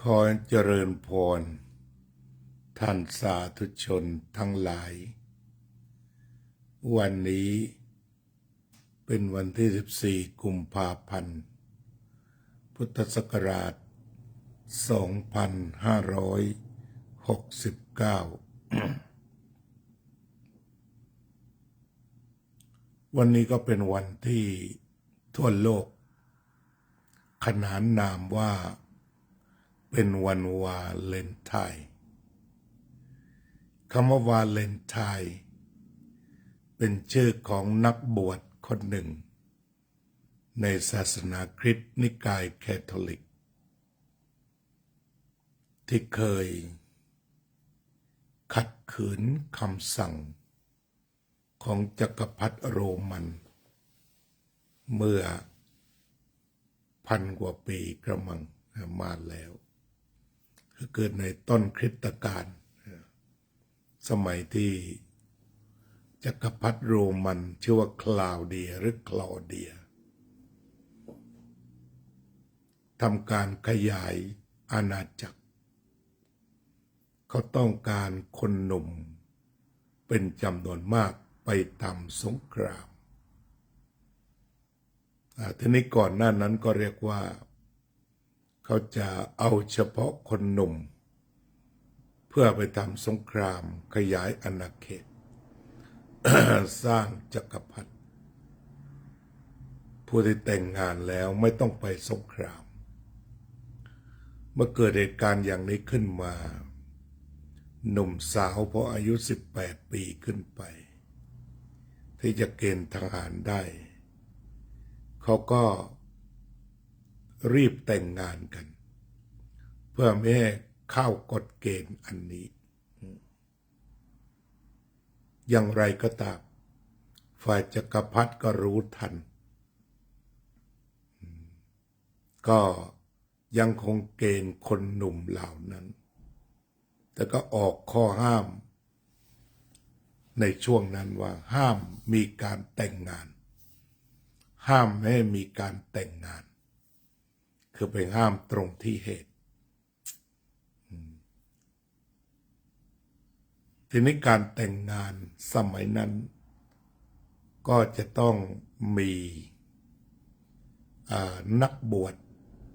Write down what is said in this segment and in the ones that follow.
ขอเจริญพรท่านสาธุชนทั้งหลายวันนี้เป็นวันที่14กุมภาพันธ์พุทธศักราช2569วันนี้ก็เป็นวันที่ทั่วโลกขนานนามว่าเป็นวันวาเลนไทน์คำว่าวาเลนไทน์เป็นชื่อของนักบวชคนหนึ่งในศาสนาคริสต์นิกายแคทอลิกที่เคยขัดขืนคำสั่งของจักรพรรดิโรมันเมื่อ1,000 กว่าปีกระมังมาแล้วเกิดในต้นคริสตกาลสมัยที่จักรพรรดิโรมันชื่อว่าคลาวเดียหรือคลอเดียทำการขยายอาณาจักรเขาต้องการคนหนุ่มเป็นจำนวนมากไปทำสงครามทีนี้ก่อนหน้านั้นก็เรียกว่าเขาจะเอาเฉพาะคนหนุ่มเพื่อไปทำสงครามขยายอาณาเขต สร้างจักรพรรดิผู้ที่แต่งงานแล้วไม่ต้องไปสงครามเมื่อเกิดเหตุการณ์อย่างนี้ขึ้นมาหนุ่มสาวพออายุ18 ปีขึ้นไปที่จะเกณฑ์ทหารได้เขาก็รีบแต่งงานกันเพื่อไม่ให้เข้ากฎเกณฑ์อันนี้อย่างไรก็ตามฝ่ายจักรพรรดิก็รู้ทันก็ยังคงเกณฑ์คนหนุ่มเหล่านั้นแต่ก็ออกข้อห้ามในช่วงนั้นว่าห้ามมีการแต่งงานห้ามไม่ให้มีการแต่งงานคือไปห้ามตรงที่เหตุทีนี้การแต่งงานสมัยนั้นก็จะต้องมีนักบวช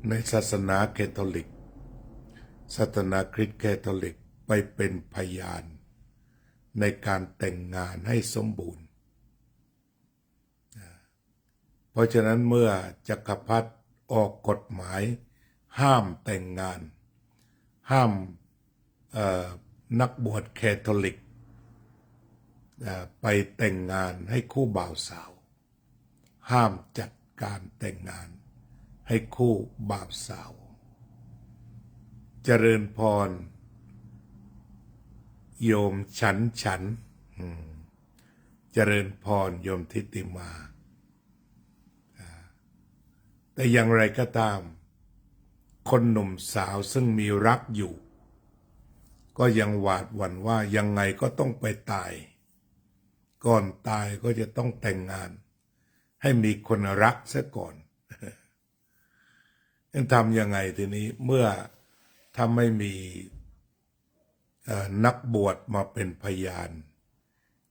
ในศาสนาแคทอลิกศาสนาคริสต์แคทอลิกไปเป็นพยานในการแต่งงานให้สมบูรณ์เพราะฉะนั้นเมื่อจักรพรรดิออกกฎหมายห้ามแต่งงานห้ามนักบวชแคทอลิกไปแต่งงานให้คู่บ่าวสาวห้ามจัดการแต่งงานให้คู่บ่าวสาวเจริญพรโยมฉันเจริญพรโยมทิติมาแต่อย่างไรก็ตามคนหนุ่มสาวซึ่งมีรักอยู่ก็ยังหวาดหวั่นว่ายังไงก็ต้องไปตายก่อนตายก็จะต้องแต่งงานให้มีคนรักซะก่อนทำยังไงทีนี้เมื่อถ้าไม่มีนักบวชมาเป็นพยาน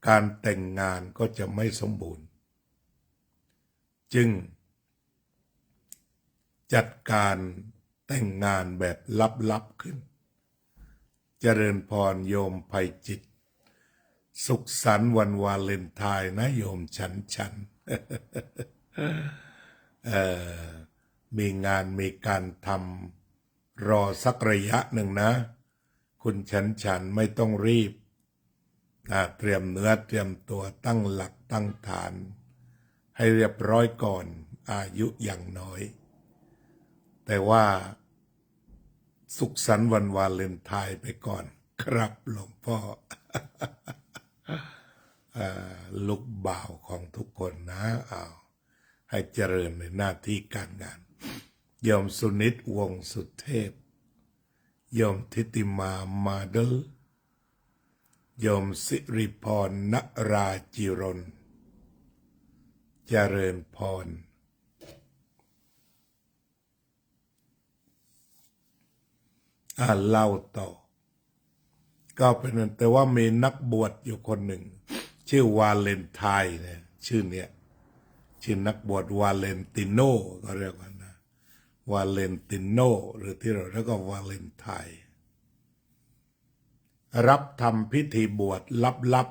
การแต่งงานก็จะไม่สมบูรณ์จึงจัดการแต่งงานแบบลับๆขึ้นเจริญพรโยมไพจิตสุขสันต์วันวาเลนไทน์นะโยมฉัน มีงานมีการทำรอสักระยะหนึ่งนะคุณฉันไม่ต้องรีบเตรียมเนื้อเตรียมตัวตั้งหลักตั้งฐานให้เรียบร้อยก่อนอายุอย่างน้อยแต่ว่าสุขสันต์วันวาเลนไทน์ไปก่อนครับหลวงพ่อ ลูกบ่าวของทุกคนนะให้เจริญในหน้าที่การงานโยมสุนิตวงศ์สุเทพโยมทิติมามาเดลโยมสิริพรณราจิรนเจริญพร ค เล่าต่อก็เป็นแต่ว่ามีนักบวชอยู่คนหนึ่งชื่อวาเลนไทน์เนี่ยชื่อเนี้ยชื่อนักบวชวาเลนติโนก็เรียกว่านะวาเลนติโนหรือที่เราเรียกว่าวาเลนไทน์รับทำพิธีบวชลับ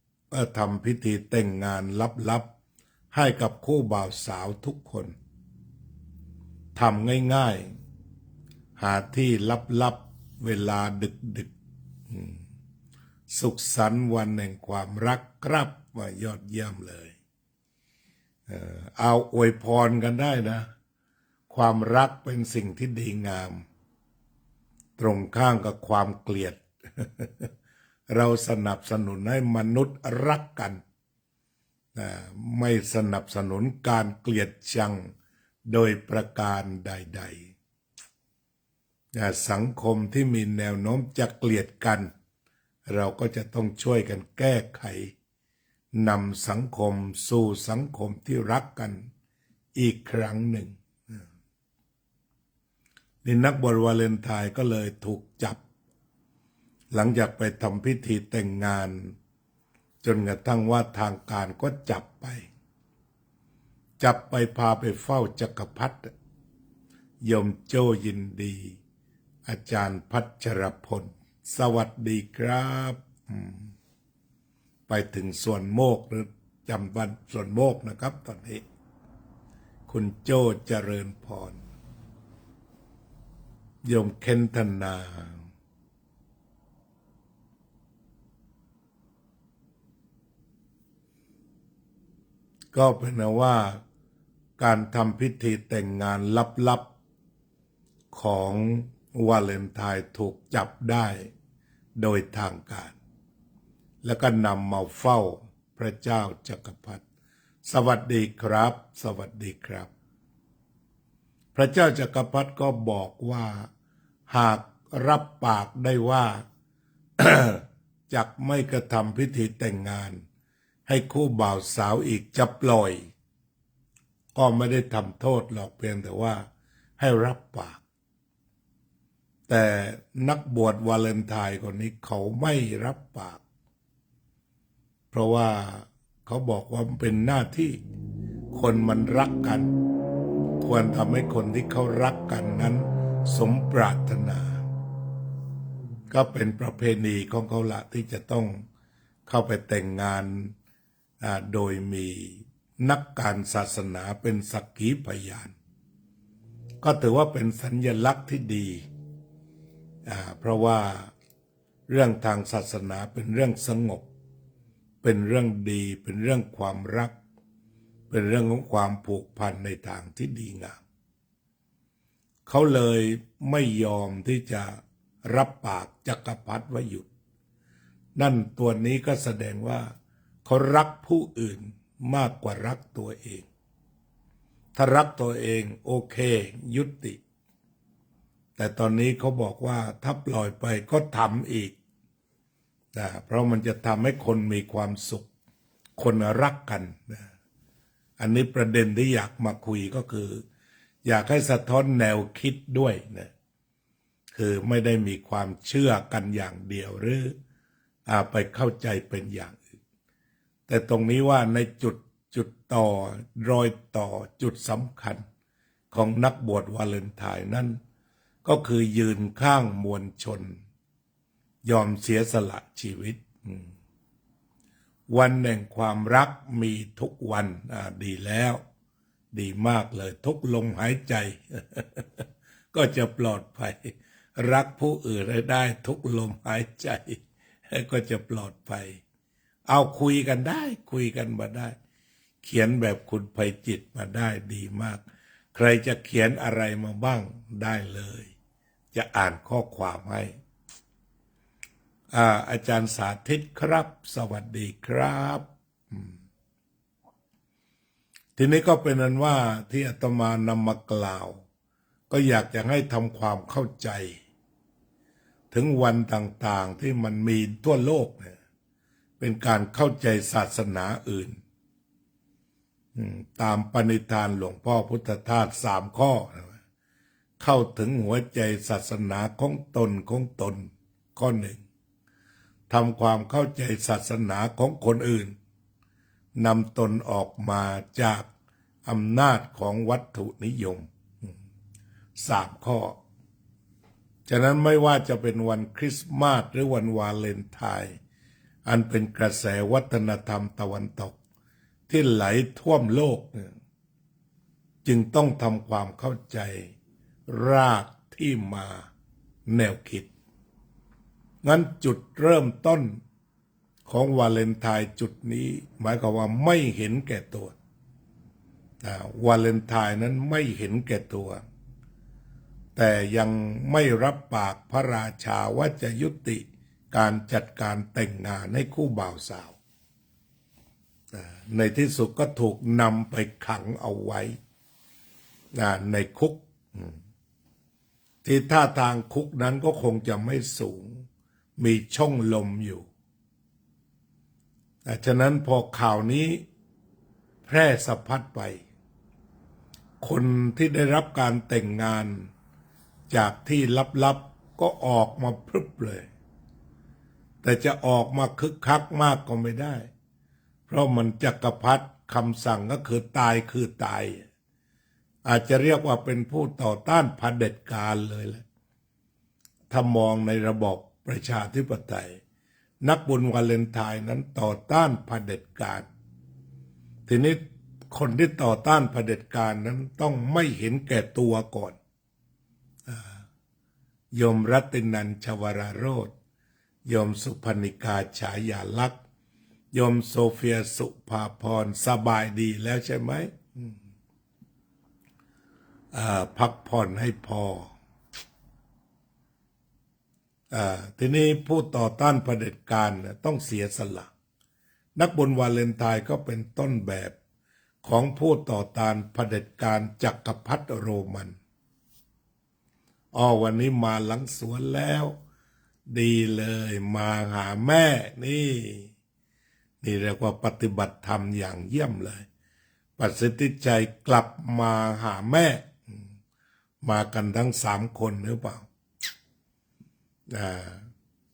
ๆทำพิธีแต่งงานลับๆให้กับคู่บ่าวสาวทุกคนทำง่ายๆหาที่ลับๆเวลาดึกๆสุขสันต์วันแห่งความรักครับว่ายอดเยี่ยมเลยเอาอวยพรกันได้นะความรักเป็นสิ่งที่ดีงามตรงข้ามกับความเกลียด เราสนับสนุนให้มนุษย์รักกันไม่สนับสนุนการเกลียดชังโดยประการใดๆสังคมที่มีแนวโน้มจะเกลียดกันเราก็จะต้องช่วยกันแก้ไขนำสังคมสู่สังคมที่รักกันอีกครั้งหนึ่งนี่นักบวชวาเลนไทน์ก็เลยถูกจับหลังจากไปทำพิธีแต่งงานจนกระทั่งว่าทางการก็จับไปพาไปเฝ้าจักรพรรดิโยมโจ้ยินดีอาจารย์พัชรพลสวัสดีครับไปถึงส่วนโมกหรือจำวันส่วนโมกนะครับตอนนี้คุณโจ้เจริญพรโยมเคนธนาก็เป็นว่าการทำพิธีแต่งงานลับๆของวาเลนไทน์ถูกจับได้โดยทางการแล้วก็นำมาเฝ้าพระเจ้าจักรพรรดิสวัสดีครับสวัสดีครับพระเจ้าจักรพรรดิก็บอกว่าหากรับปากได้ว่า จักไม่กระทำพิธีแต่งงานให้คู่บ่าวสาวอีกจะปล่อยก็ไม่ได้ทำโทษหรอกเพียงแต่ว่าให้รับปากแต่นักบวชวาเลนไทน์คนนี้เขาไม่รับปากเพราะว่าเขาบอกว่าเป็นหน้าที่คนมันรักกันควรทำให้คนที่เขารักกันนั้นสมปรารถนาก็เป็นประเพณีของเขาละที่จะต้องเข้าไปแต่งงานโดยมีนักการศาสนาเป็นสักขีพยานก็ถือว่าเป็นสัญลักษณ์ที่ดีเพราะว่าเรื่องทางศาสนาเป็นเรื่องสงบเป็นเรื่องดีเป็นเรื่องความรักเป็นเรื่องของความผูกพันในทางที่ดีงามเขาเลยไม่ยอมที่จะรับปากจักรพรรดิว่าหยุดนั่นตัวนี้ก็แสดงว่าเขารักผู้อื่นมากกว่ารักตัวเองถ้ารักตัวเองโอเคยุติแต่ตอนนี้เขาบอกว่าถ้าปล่อยไปก็ทำอีกเพราะมันจะทำให้คนมีความสุขคนรักกันอันนี้ประเด็นที่อยากมาคุยก็คืออยากให้สะท้อนแนวคิดด้วยนะคือไม่ได้มีความเชื่อกันอย่างเดียวหรือไปเข้าใจเป็นอย่างอื่นแต่ตรงนี้ว่าในจุดต่อรอยต่อจุดสำคัญของนักบวชวาเลนไทน์นั้นก็คือยืนข้างมวลชนยอมเสียสละชีวิตวันแห่งความรักมีทุกวันดีแล้วดีมากเลยทุกลมหายใจ ก็จะปลอดภัยรักผู้อื่นได้ทุกลมหายใจก็จะปลอดภัยเอาคุยกันได้คุยกันมาได้เขียนแบบคุณไพจิตรมาได้ดีมากใครจะเขียนอะไรมาบ้างได้เลยจะอ่านข้อความให้อาจารย์สาธิตครับสวัสดีครับทีนี้ก็เป็นนั้นว่าที่อาตมานำมากล่าวก็อยากจะให้ทำความเข้าใจถึงวันต่างๆที่มันมีทั่วโลกเนี่ยเป็นการเข้าใจศาสนาอื่นตามปณิธานหลวงพ่อพุทธทาส3 ข้อ เข้าถึงหัวใจศาสนาของตนข้อหนึ่งทำความเข้าใจศาสนาของคนอื่นนำตนออกมาจากอำนาจของวัตถุนิยม3 ข้อฉะนั้นไม่ว่าจะเป็นวันคริสต์มาสหรือวันวาเลนไทน์อันเป็นกระแสวัฒนธรรมตะวันตกที่ไหลท่วมโลกจึงต้องทำความเข้าใจรากที่มาแนวคิดงั้นจุดเริ่มต้นของวาเลนไทน์จุดนี้หมายความว่าไม่เห็นแก่ตัววาเลนไทน์นั้นไม่เห็นแก่ตัวแต่ยังไม่รับปากพระราชาว่าจะยุติการจัดการแต่งงานให้คู่บ่าวสาวในที่สุดก็ถูกนำไปขังเอาไว้ในคุกที่ท่าทางคุกนั้นก็คงจะไม่สูงมีช่องลมอยู่ฉะนั้นพอข่าวนี้แพร่สะพัดไปคนที่ได้รับการแต่งงานจากที่ลับๆก็ออกมาพรึบเลยแต่จะออกมาคึกคักมากก็ไม่ได้เพราะมันจักรพรรดิคำสั่งก็คือตายคือตายอาจจะเรียกว่าเป็นผู้ต่อต้านเผด็จการเลยแหละถ้ามองในระบบประชาธิปไตยนักบุญวาเลนไทน์นั้นต่อต้านเผด็จการทีนี้คนที่ต่อต้านเผด็จการนั้นต้องไม่เห็นแก่ตัวก่อนโยมรัตินันท์ ชวราโรจน์โยมสุพนิกา ฉายาลักษณ์โยมโซเฟีย สุภาพรสบายดีแล้วใช่ไหมพักผ่อนให้พอทีนี้ผู้ต่อต้านเผด็จการต้องเสียสละนักบุญวาเลนไทน์ก็เป็นต้นแบบของผู้ต่อต้านเผด็จการจักรพรรดิโรมันวันนี้มาหลังสวนแล้วดีเลยมาหาแม่นี่เรียกว่าปฏิบัติธรรมอย่างเยี่ยมเลยปัสสิทธิใจกลับมาหาแม่มากันทั้ง3 คนหรือเปล่า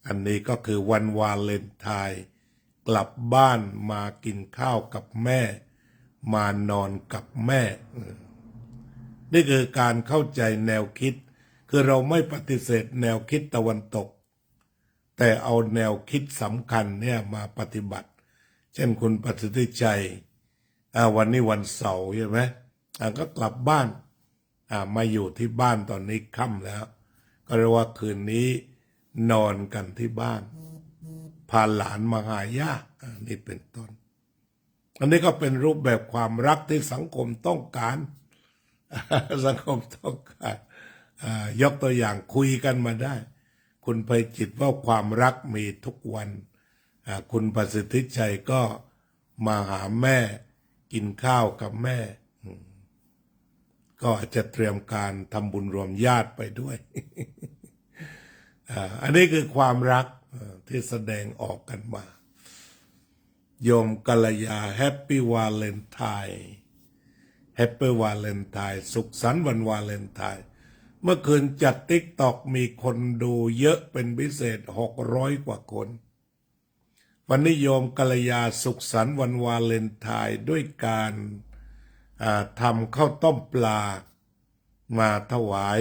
อันนี้ก็คือวันวาเลนไทน์กลับบ้านมากินข้าวกับแม่มานอนกับแม่นี่คือการเข้าใจแนวคิดคือเราไม่ปฏิเสธแนวคิดตะวันตกแต่เอาแนวคิดสำคัญเนี่ยมาปฏิบัติเช่นคุณประสิทธิชัยวันนี้วันเสาร์ใช่ไหมก็กลับบ้านมาอยู่ที่บ้านตอนนี้ค่ำแล้วก็เรียกว่าคืนนี้นอนกันที่บ้านพาหลานมาหาย่านี่เป็นต้นอันนี้ก็เป็นรูปแบบความรักที่สังคมต้องการสังคมต้องการยกตัวอย่างคุยกันมาได้คุณไพจิตรว่าความรักมีทุกวันคุณประสิทธิชัยก็มาหาแม่กินข้าวกับแม่ก็อาจจะเตรียมการทำบุญรวมญาติไปด้วยอันนี้คือความรักที่แสดงออกกันมาโยมกัลยาแฮปปี้วาเลนไทน์แฮปปี้วาเลนไทน์สุขสันต์วันวาเลนไทน์เมื่อคืนจัดติ๊กตอกมีคนดูเยอะเป็นพิเศษ600 กว่าคนวันนี้โยมกัลยาสุขสันต์วันวาเลนไทน์ด้วยการทำข้าวต้มปลามาถวาย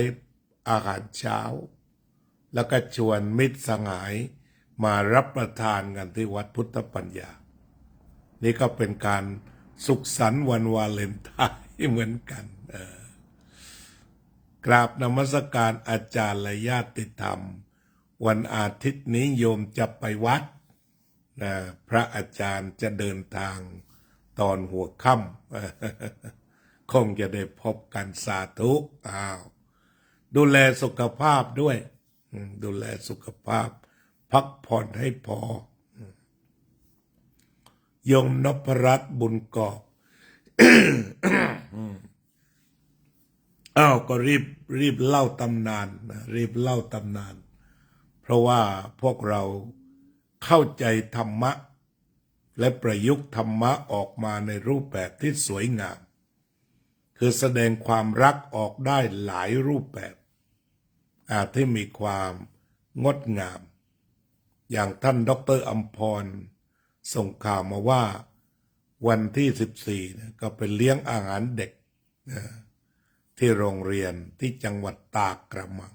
อาหารเช้าแล้วก็ชวนมิตรสหายมารับประทานกันที่วัดพุทธปัญญานี่ก็เป็นการสุขสันต์วันวาเลนไทน์เหมือนกันกราบนมัสการอาจารย์และญาติธรรมวันอาทิตย์นี้โยมจะไปวัดพระอาจารย์จะเดินทางตอนหัวค่ำคงจะได้พบกันสาธุดูแลสุขภาพด้วยดูแลสุขภาพพักผ่อนให้พอยมนพรัตน์บุญกอบ ก็รีบเล่าตำนานรีบเล่าตำนานเพราะว่าพวกเราเข้าใจธรรมะและประยุกต์ธรรมะออกมาในรูปแบบที่สวยงาม คือแสดงความรักออกได้หลายรูปแบบที่มีความงดงาม อย่างท่านดร.อัมพรส่งข่าวมาว่าวันที่14นะก็ไปเลี้ยงอาหารเด็กนะที่โรงเรียนที่จังหวัดตากกระมัง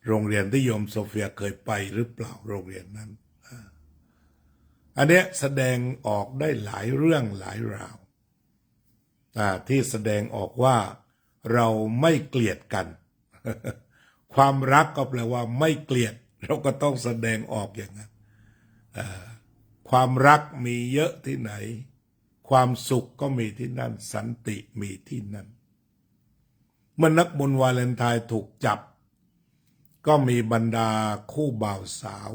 โรงเรียนที่โยมโซเฟียเคยไปหรือเปล่าโรงเรียนนั้นอันเนี้ยแสดงออกได้หลายเรื่องหลายราวที่แสดงออกว่าเราไม่เกลียดกัน ความรักก็แปลว่าไม่เกลียดเราก็ต้องแสดงออกอย่างนั้นความรักมีเยอะที่ไหนความสุขก็มีที่นั่นสันติมีที่นั่นเมื่อนักบุญวาเลนไทน์ถูกจับก็มีบรรดาคู่บ่าวสาว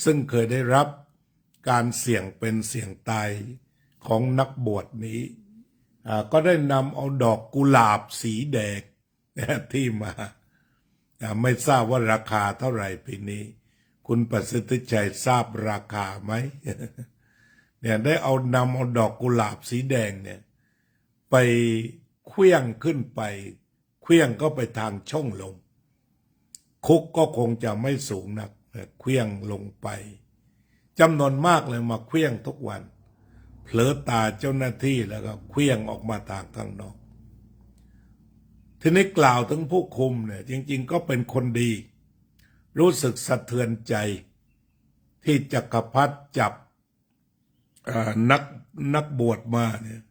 ซึ่งเคยได้รับการเสี่ยงเป็นเสี่ยงตายของนักบวชนี้ก็ได้นำเอาดอกกุหลาบสีแดงที่มาไม่ทราบว่าราคาเท่าไหร่ปีนี้คุณประสิทธิชัยทราบราคาไหม เนี่ยได้นำเอาดอกกุหลาบสีแดงเนี่ยไปเคลื่องขึ้นไปเคลื่องก็ไปทางช่องลมคุกก็คงจะไม่สูงนักเคลื่องลงไปจำนวนมากเลยมาเคลื่องทุกวันเผลอตาเจ้าหน้าที่แล้วก็เคลื่องออกมาทางข้างนอกทีนี้กล่าวถึงผู้คุมเนี่ยจริงๆก็เป็นคนดีรู้สึกสะเทือนใจที่จักรพรรดิจับนักบวชมาเนี่ย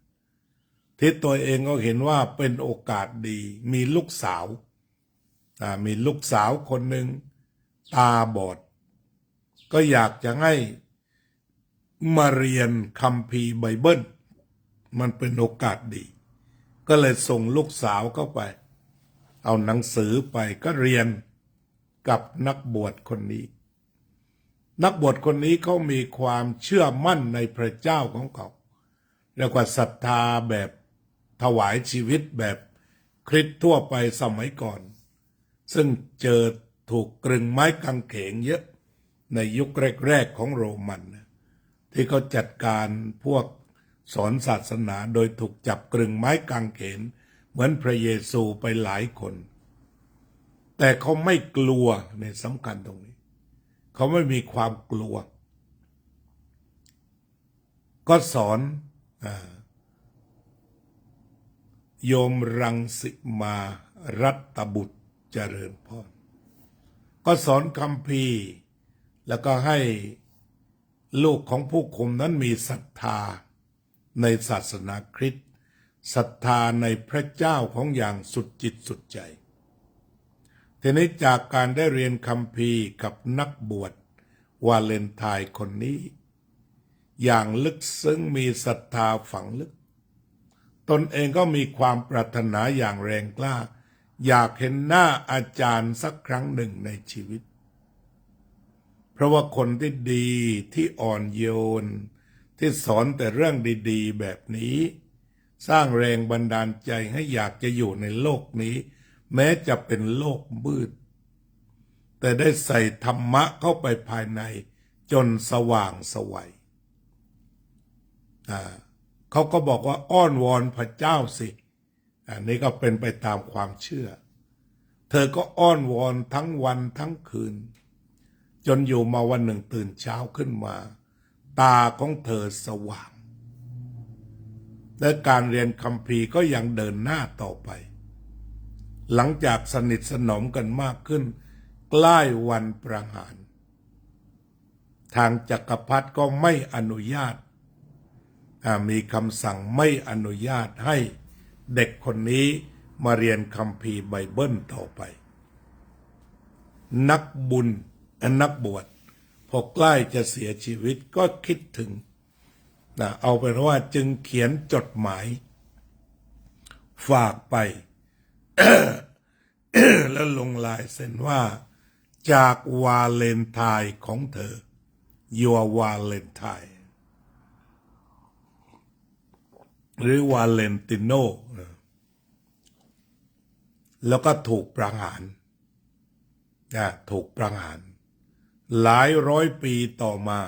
ที่ตัวเองก็เห็นว่าเป็นโอกาสดีมีลูกสาวคนหนึ่งตาบอดก็อยากจะให้มาเรียนคัมภีร์ไบเบิลมันเป็นโอกาสดีก็เลยส่งลูกสาวเข้าไปเอาหนังสือไปก็เรียนกับนักบวชคนนี้นักบวชคนนี้เขามีความเชื่อมั่นในพระเจ้าของเขาเรียกว่าศรัทธาแบบถวายชีวิตแบบคริสต์ทั่วไปสมัยก่อนซึ่งเจอถูกกรึงไม้กางเขนเยอะในยุคแรกๆของโรมันที่เขาจัดการพวกสอนศาสนาโดยถูกจับกรึงไม้กางเขนเหมือนพระเยซูไปหลายคนแต่เขาไม่กลัวในสำคัญตรงนี้เขาไม่มีความกลัวก็สอนโยมรังสิมารัตบุตรเจริญพรก็สอนคัมภีร์แล้วก็ให้ลูกของผู้คุมนั้นมีศรัทธาในศาสนาคริสต์ศรัทธาในพระเจ้าของอย่างสุดจิตสุดใจทีนี้จากการได้เรียนคัมภีร์กับนักบวชวาเลนไทน์คนนี้อย่างลึกซึ้งมีศรัทธาฝังลึกตนเองก็มีความปรารถนาอย่างแรงกล้าอยากเห็นหน้าอาจารย์สักครั้งหนึ่งในชีวิตเพราะว่าคนที่ดีที่อ่อนโยนที่สอนแต่เรื่องดีๆแบบนี้สร้างแรงบันดาลใจให้อยากจะอยู่ในโลกนี้แม้จะเป็นโลกมืดแต่ได้ใส่ธรรมะเข้าไปภายในจนสว่างไสวเขาก็บอกว่าอ้อนวอนพระเจ้าสิอันนี้ก็เป็นไปตามความเชื่อเธอก็อ้อนวอนทั้งวันทั้งคืนจนอยู่มาวันหนึ่งตื่นเช้าขึ้นมาตาของเธอสว่างและการเรียนคัมภีร์ก็ยังเดินหน้าต่อไปหลังจากสนิทสนมกันมากขึ้นใกล้วันประหารทางจักรพรรดิก็ไม่อนุญาตมีคำสั่งไม่อนุญาตให้เด็กคนนี้มาเรียนคัมภีร์ไบเบิลต่อไปนักบวชพอใกล้จะเสียชีวิตก็คิดถึงเอาเป็นว่าจึงเขียนจดหมายฝากไป แล้วลงลายเซ็นว่าจากวาเลนไทน์ของเธอ Your Valentine หรือวาเลนติโนแล้วก็ถูกประหารหลายร้อยปีต่อมา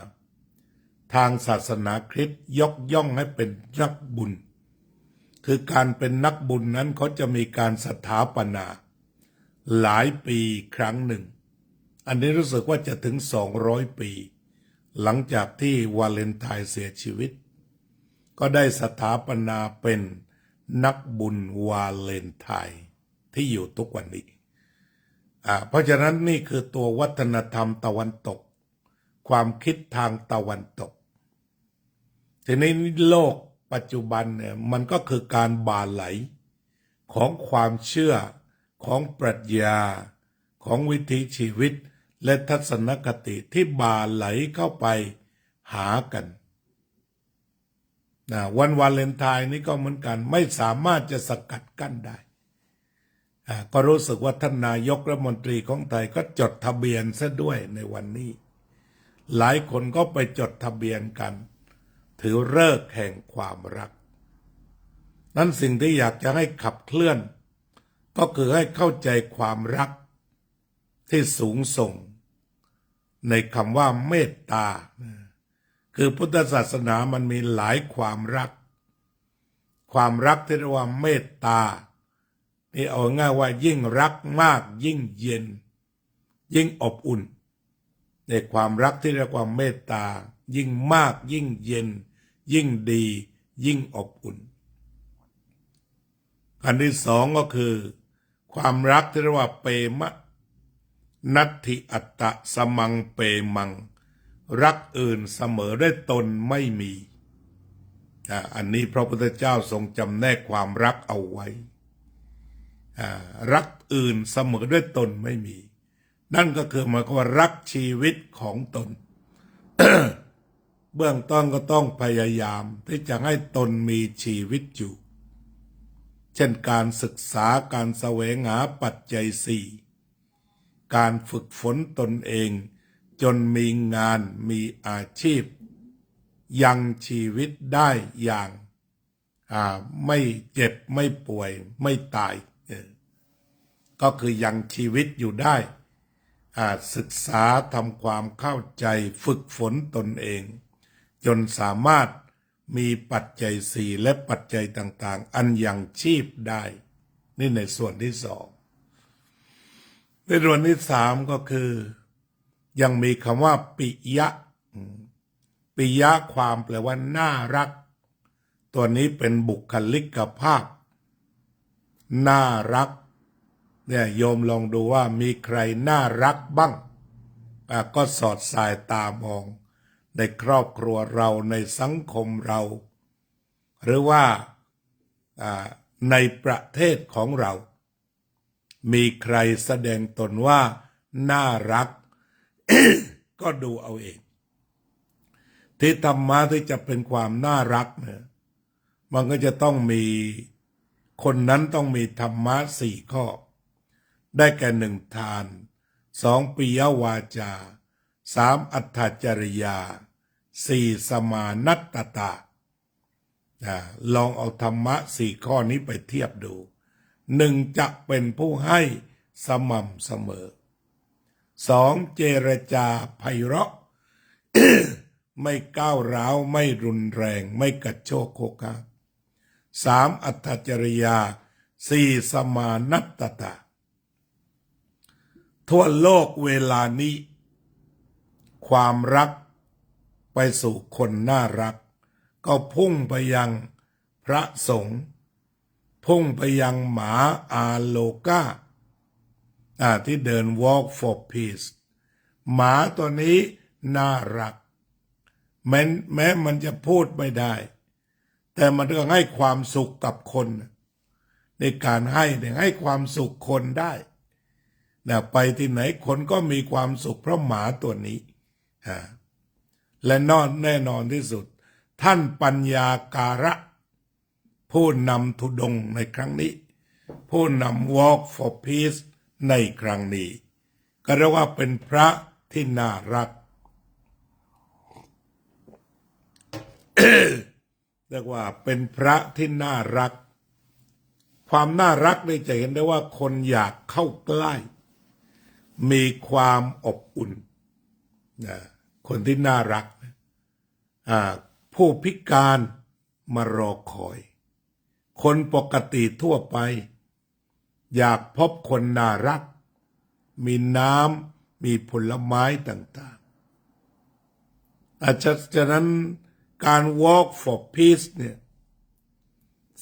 ทางศาสนาคริสต์ยกย่องให้เป็นนักบุญ คือการเป็นนักบุญนั้นเขาจะมีการสถาปนาหลายปีครั้งหนึ่งอันนี้รู้สึกว่าจะถึง200 ปีหลังจากที่วาเลนไทน์เสียชีวิตก็ได้สถาปนาเป็นนักบุญวาเลนไทน์ที่อยู่ทุกวันนี้เพราะฉะนั้นนี่คือตัววัฒนธรรมตะวันตกความคิดทางตะวันตกทีนี้โลกปัจจุบันเนี่ยมันก็คือการบ่าไหลของความเชื่อของปรัชญาของวิถีชีวิตและทัศนคติที่บ่าไหลเข้าไปหากันวันวาเลนไทน์นี้ก็เหมือนกันไม่สามารถจะสกัดกั้นได้ก็รู้สึกว่าท่านนายกรัฐมนตรีของไทยก็จดทะเบียนซะด้วยในวันนี้หลายคนก็ไปจดทะเบียนกันถือฤกษ์แห่งความรักนั้นสิ่งที่อยากจะให้ขับเคลื่อนก็คือให้เข้าใจความรักที่สูงส่งในคำว่าเมตตาคือพุทธศาสนามันมีหลายความรักความรักที่เรียกว่าเมตตานี่เอาง่ายว่ายิ่งรักมากยิ่งเย็นยิ่งอบอุ่นในความรักที่เรียกว่าเมตตายิ่งมากยิ่งเย็นยิ่งดียิ่งอบอุ่นอันที่สองก็คือความรักที่เรียกว่าเปมะนัตถิอัตตะสมังเปมังรักอื่นเสมอด้วยตนไม่มีอันนี้พระพุทธเจ้าทรงจำแนกความรักเอาไว้รักอื่นเสมอด้วยตนไม่มีนั่นก็คือหมายความว่ารักชีวิตของตน เบื้องต้นก็ต้องพยายามที่จะให้ตนมีชีวิตอยู่เช่นการศึกษาการแสวงหาปัจจัยสี่การฝึกฝนตนเองจนมีงานมีอาชีพยังชีวิตได้อย่างไม่เจ็บไม่ป่วยไม่ตายก็คือยังชีวิตอยู่ได้ศึกษาทำความเข้าใจฝึกฝนตนเองจนสามารถมีปัจจัยสี่และปัจจัยต่างๆอันยังชีพได้นี่ในส่วนที่สองในส่วนที่สามก็คือยังมีคำว่าปิยะปิยะความแปลว่าน่ารักตัวนี้เป็นบุคลิกภาพน่ารักเนี่ยโยมลองดูว่ามีใครน่ารักบ้างก็สอดสายตามองในครอบครัวเราในสังคมเราหรือว่าในประเทศของเรามีใครแสดงตนว่าน่ารัก ก็ดูเอาเองที่ธรรมะที่จะเป็นความน่ารักเนี่ยมันก็จะต้องมีคนนั้นต้องมีธรรมะ4 ข้อได้แก่1ทาน2ปิยวาจา3อัตถจริยา4สมานัตตาลองเอาธรรมะ4 ข้อนี้ไปเทียบดู1จะเป็นผู้ให้สม่ำเสมอ2เจรจาไพเราะ ไม่ก้าวร้าวไม่รุนแรงไม่กระโชกโคกา3อัตถจริยา4สมานัตตาทั่วโลกเวลานี้ความรักไปสู่คนน่ารักก็พุ่งไปยังพระสงฆ์พุ่งไปยังหมาอาโลกาที่เดิน Walk for Peace หมาตัวนี้น่ารักแม้มันจะพูดไม่ได้แต่มันก็ให้ความสุขกับคนในการให้ความสุขคนได้ไปที่ไหนคนก็มีความสุขเพราะหมาตัวนี้และแน่นอนที่สุดท่านปัญญาการะผู้นำธุดงค์ในครั้งนี้ผู้นำ Walk for Peace ในครั้งนี้ก็เรียกว่าเป็นพระที่น่ารัก เรียกว่าเป็นพระที่น่ารักความน่ารักนี่จะเห็นได้ว่าคนอยากเข้าใกล้มีความอบอุ่นคนที่น่ารักผู้พิการมารอคอย คนปกติทั่วไปอยากพบคนน่ารักมีน้ำมีผลไม้ต่างๆอาจจะฉะนั้นการ walk for peace เนี่ย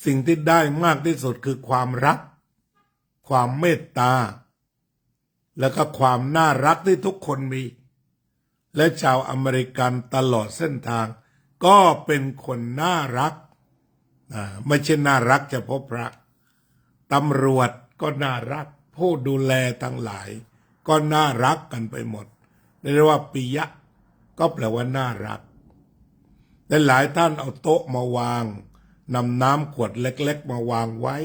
สิ่งที่ได้มากที่สุดคือความรักความเมตตาแล้วก็ความน่ารักที่ทุกคนมีและชาวอเมริกันตลอดเส้นทางก็เป็นคนน่ารักไม่ใช่น่ารักเฉพาะพระตำรวจก็น่ารักผู้ดูแลทั้งหลายก็น่ารักกันไปหมดเรียกว่าปิยะก็แปลว่าน่ารักและหลายท่านเอาโต๊ะมาวางนำน้ำขวดเล็กๆมาวางไว้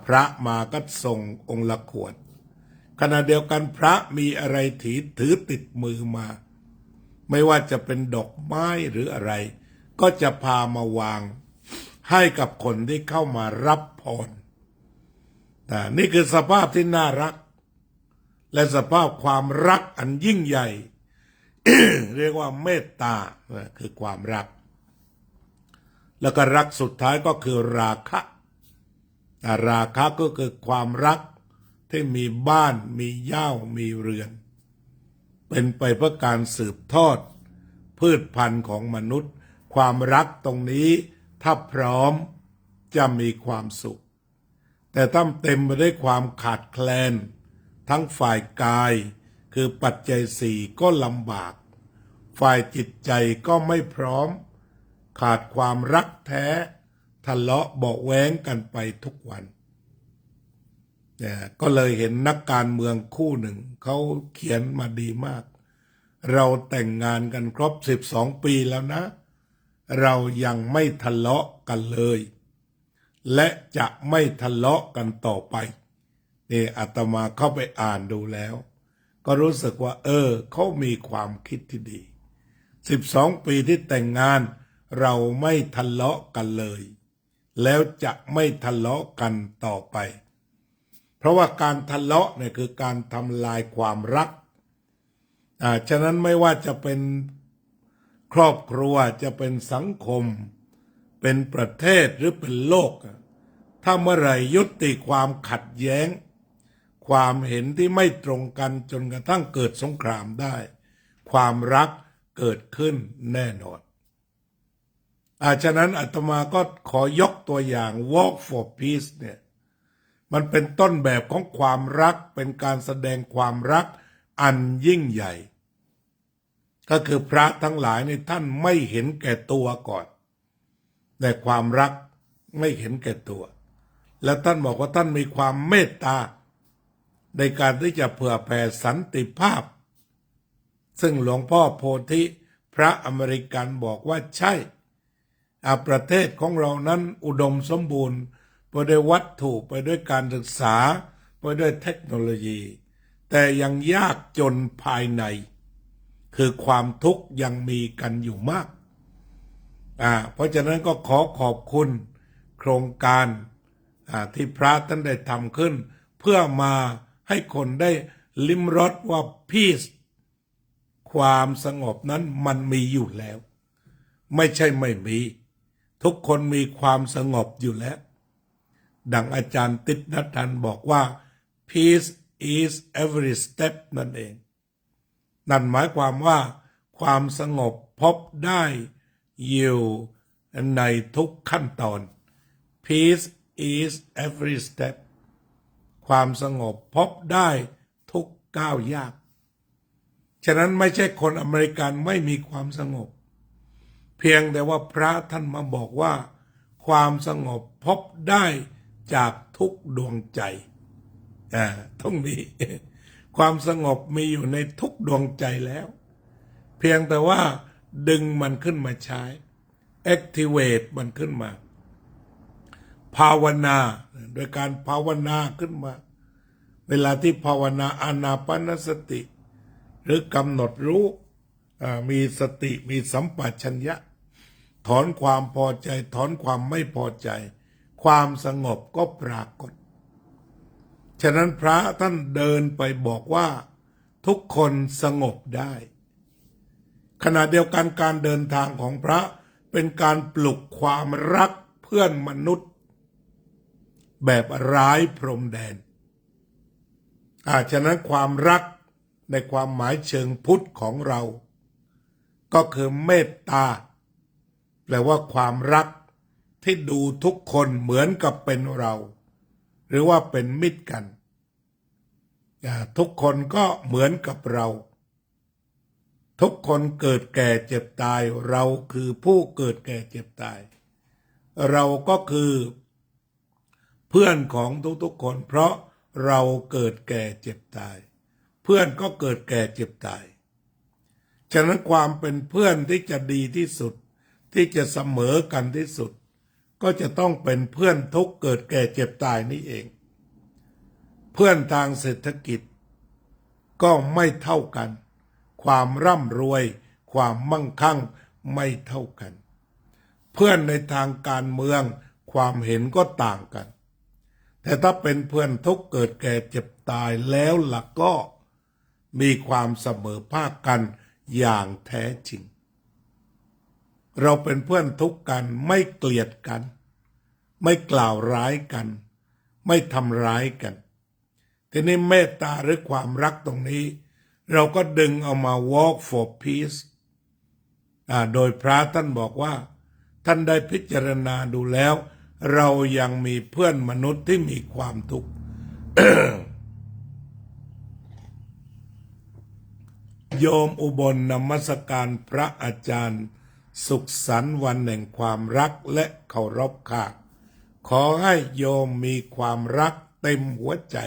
พระมาก็ส่งองค์ละขวดขณะเดียวกันพระมีอะไรถือติดมือมาไม่ว่าจะเป็นดอกไม้หรืออะไรก็จะพามาวางให้กับคนที่เข้ามารับพรนี่คือสภาพที่น่ารักและสภาพความรักอันยิ่งใหญ่ เรียกว่าเมตตาคือความรักแล้วก็รักสุดท้ายก็คือราคะราคะก็คือความรักที่มีบ้านมีเหย้ามีเรือนเป็นไปเพื่อการสืบทอดพืชพันธุ์ของมนุษย์ความรักตรงนี้ถ้าพร้อมจะมีความสุขแต่ถ้าเต็มไปด้วยความขาดแคลนทั้งฝ่ายกายคือปัจจัยสี่ก็ลำบากฝ่ายจิตใจก็ไม่พร้อมขาดความรักแท้ทะเลาะเบาะแว้งกันไปทุกวันก็เลยเห็นนักการเมืองคู่หนึ่งเขาเขียนมาดีมากเราแต่งงานกันครบ12 ปีแล้วนะเรายังไม่ทะเลาะกันเลยและจะไม่ทะเลาะกันต่อไปนี่อาตมาเข้าไปอ่านดูแล้วก็รู้สึกว่าเขามีความคิดที่ดี12 ปีที่แต่งงานเราไม่ทะเลาะกันเลยแล้วจะไม่ทะเลาะกันต่อไปเพราะว่าการทะเลาะเนี่ยคือการทำลายความรักฉะนั้นไม่ว่าจะเป็นครอบครัวจะเป็นสังคมเป็นประเทศหรือเป็นโลกถ้าเมื่อไหร่ยุติความขัดแย้งความเห็นที่ไม่ตรงกันจนกระทั่งเกิดสงครามได้ความรักเกิดขึ้นแน่นอนฉะนั้นอาตมาก็ขอยกตัวอย่าง Walk for Peace เนี่ยมันเป็นต้นแบบของความรักเป็นการแสดงความรักอันยิ่งใหญ่ก็คือพระทั้งหลายในท่านไม่เห็นแก่ตัวก่อนแต่ความรักไม่เห็นแก่ตัวและท่านบอกว่าท่านมีความเมตตาในการที่จะเผื่อแผ่สันติภาพซึ่งหลวงพ่อโพธิพระอเมริกันบอกว่าใช่ประเทศของเรานั้นอุดมสมบูรณ์ไปด้วยวัตถุไปด้วยการศึกษาไปด้วยเทคโนโลยีแต่ยังยากจนภายในคือความทุกข์ยังมีกันอยู่มากเพราะฉะนั้นก็ขอขอบคุณโครงการที่พระท่านได้ทำขึ้นเพื่อมาให้คนได้ลิ้มรสว่า peace ความสงบนั้นมันมีอยู่แล้วไม่ใช่ไม่มีทุกคนมีความสงบอยู่แล้วดังอาจารย์ติษณทันบอกว่า peace is every step นั่นเองนั่นหมายความว่าความสงบพบได้อยู่ในทุกขั้นตอน peace is every step ความสงบพบได้ทุกก้าวยากฉะนั้นไม่ใช่คนอเมริกันไม่มีความสงบเพียงแต่ว่าพระท่านมาบอกว่าความสงบพบได้จากทุกดวงใจต้องมีความสงบมีอยู่ในทุกดวงใจแล้วเพียงแต่ว่าดึงมันขึ้นมาใช้ activate มันขึ้นมาภาวนาโดยการภาวนาขึ้นมาเวลาที่ภาวนาอานาปานสติหรือกำหนดรู้มีสติมีสัมปชัญญะถอนความพอใจถอนความไม่พอใจความสงบก็ปรากฏฉะนั้นพระท่านเดินไปบอกว่าทุกคนสงบได้ขณะเดียวกันการเดินทางของพระเป็นการปลุกความรักเพื่อนมนุษย์ แบบร้ายพรมแดนฉะนั้นความรักในความหมายเชิงพุทธของเราก็คือเมตตาแปลว่าความรักที่ดูทุกคนเหมือนกับเป็นเราหรือว่าเป็นมิตรกันทุกคนก็เหมือนกับเราทุกคนเกิดแก่เจ็บตายเราคือผู้เกิดแก่เจ็บตายเราก็คือเพื่อนของทุกๆคนเพราะเราเกิดแก่เจ็บตายเพื่อนก็เกิดแก่เจ็บตายฉะนั้นความเป็นเพื่อนที่จะดีที่สุดที่จะเสมอกันที่สุดก็จะต้องเป็นเพื่อนทุกเกิดแก่เจ็บตายนี่เองเพื่อนทางเศรษฐกิจก็ไม่เท่ากันความร่ำรวยความมั่งคั่งไม่เท่ากันเพื่อนในทางการเมืองความเห็นก็ต่างกันแต่ถ้าเป็นเพื่อนทุกเกิดแก่เจ็บตายแล้วล่ะก็มีความเสมอภาคกันอย่างแท้จริงเราเป็นเพื่อนทุกกันไม่เกลียดกันไม่กล่าวร้ายกันไม่ทำร้ายกันทีนี้เมตตาหรือความรักตรงนี้เราก็ดึงเอามา walk for peace โดยพระท่านบอกว่าท่านได้พิจารณาดูแล้วเรายังมีเพื่อนมนุษย์ที่มีความทุกข์ โยมอุบลนมัสการพระอาจารย์สุขสันต์วันแห่งความรักและเคารพค่ะขอให้โยมมีความรักเต็มหัวใจ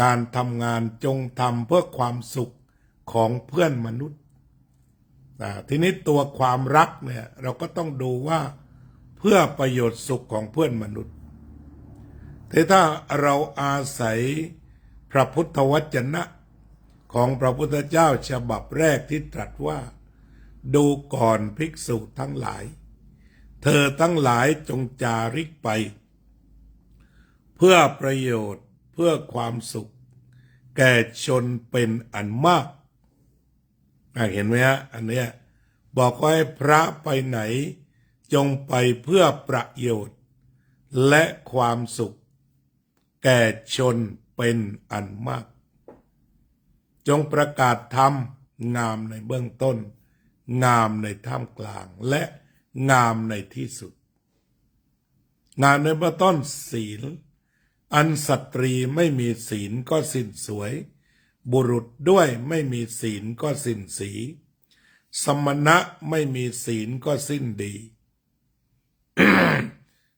การทำงานจงทำเพื่อความสุขของเพื่อนมนุษย์ทีนี้ตัวความรักเนี่ยเราก็ต้องดูว่าเพื่อประโยชน์สุขของเพื่อนมนุษย์แต่ถ้าเราอาศัยพระพุทธวจนะของพระพุทธเจ้าฉบับแรกที่ตรัสว่าดูก่อนภิกษุทั้งหลายเธอทั้งหลายจงจาริกไปเพื่อประโยชน์เพื่อความสุขแก่ชนเป็นอันมากเห็นไหมฮะอันเนี้ยบอกว่าให้พระไปไหนจงไปเพื่อประโยชน์และความสุขแก่ชนเป็นอันมากจงประกาศธรรมงามในเบื้องต้นงามในท่ามกลางและงามในที่สุดงามในเบื้องต้นศีลอันสตรีไม่มีศีลก็สิ้นสวยบุรุษด้วยไม่มีศีลก็สิ้นสีสมณะไม่มีศีลก็สิ้นดี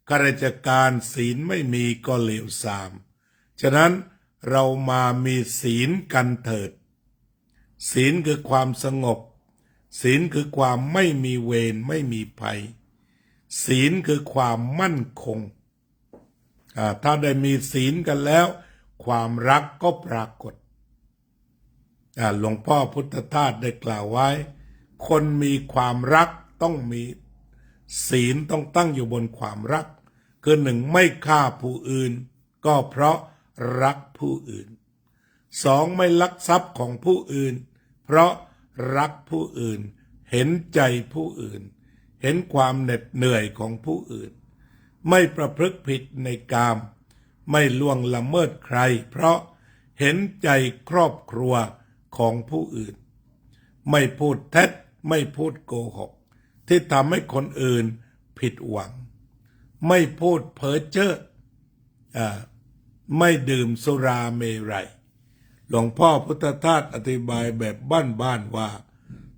ข้าราชการศีลไม่มีก็เลวทรามฉะนั้นเรามามีศีลกันเถิดศีลคือความสงบศีลคือความไม่มีเวรไม่มีภัยศีลคือความมั่นคงถ้าได้มีศีลกันแล้วความรักก็ปรากฏหลวงพ่อพุทธทาสได้กล่าวไว้คนมีความรักต้องมีศีลต้องตั้งอยู่บนความรักคือหนึ่งไม่ฆ่าผู้อื่นก็เพราะรักผู้อื่นสองไม่ลักทรัพย์ของผู้อื่นเพราะรักผู้อื่นเห็นใจผู้อื่นเห็นความเหน็ดเหนื่อยของผู้อื่นไม่ประพฤติผิดในกามไม่ล่วงละเมิดใครเพราะเห็นใจครอบครัวของผู้อื่นไม่พูดเท็จไม่พูดโกหกที่ทำให้คนอื่นผิดหวังไม่พูดเพ้อเจ้อไม่ดื่มสุราเมรัยหลวงพ่อพุทธทาสอธิบายแบบบ้านๆว่า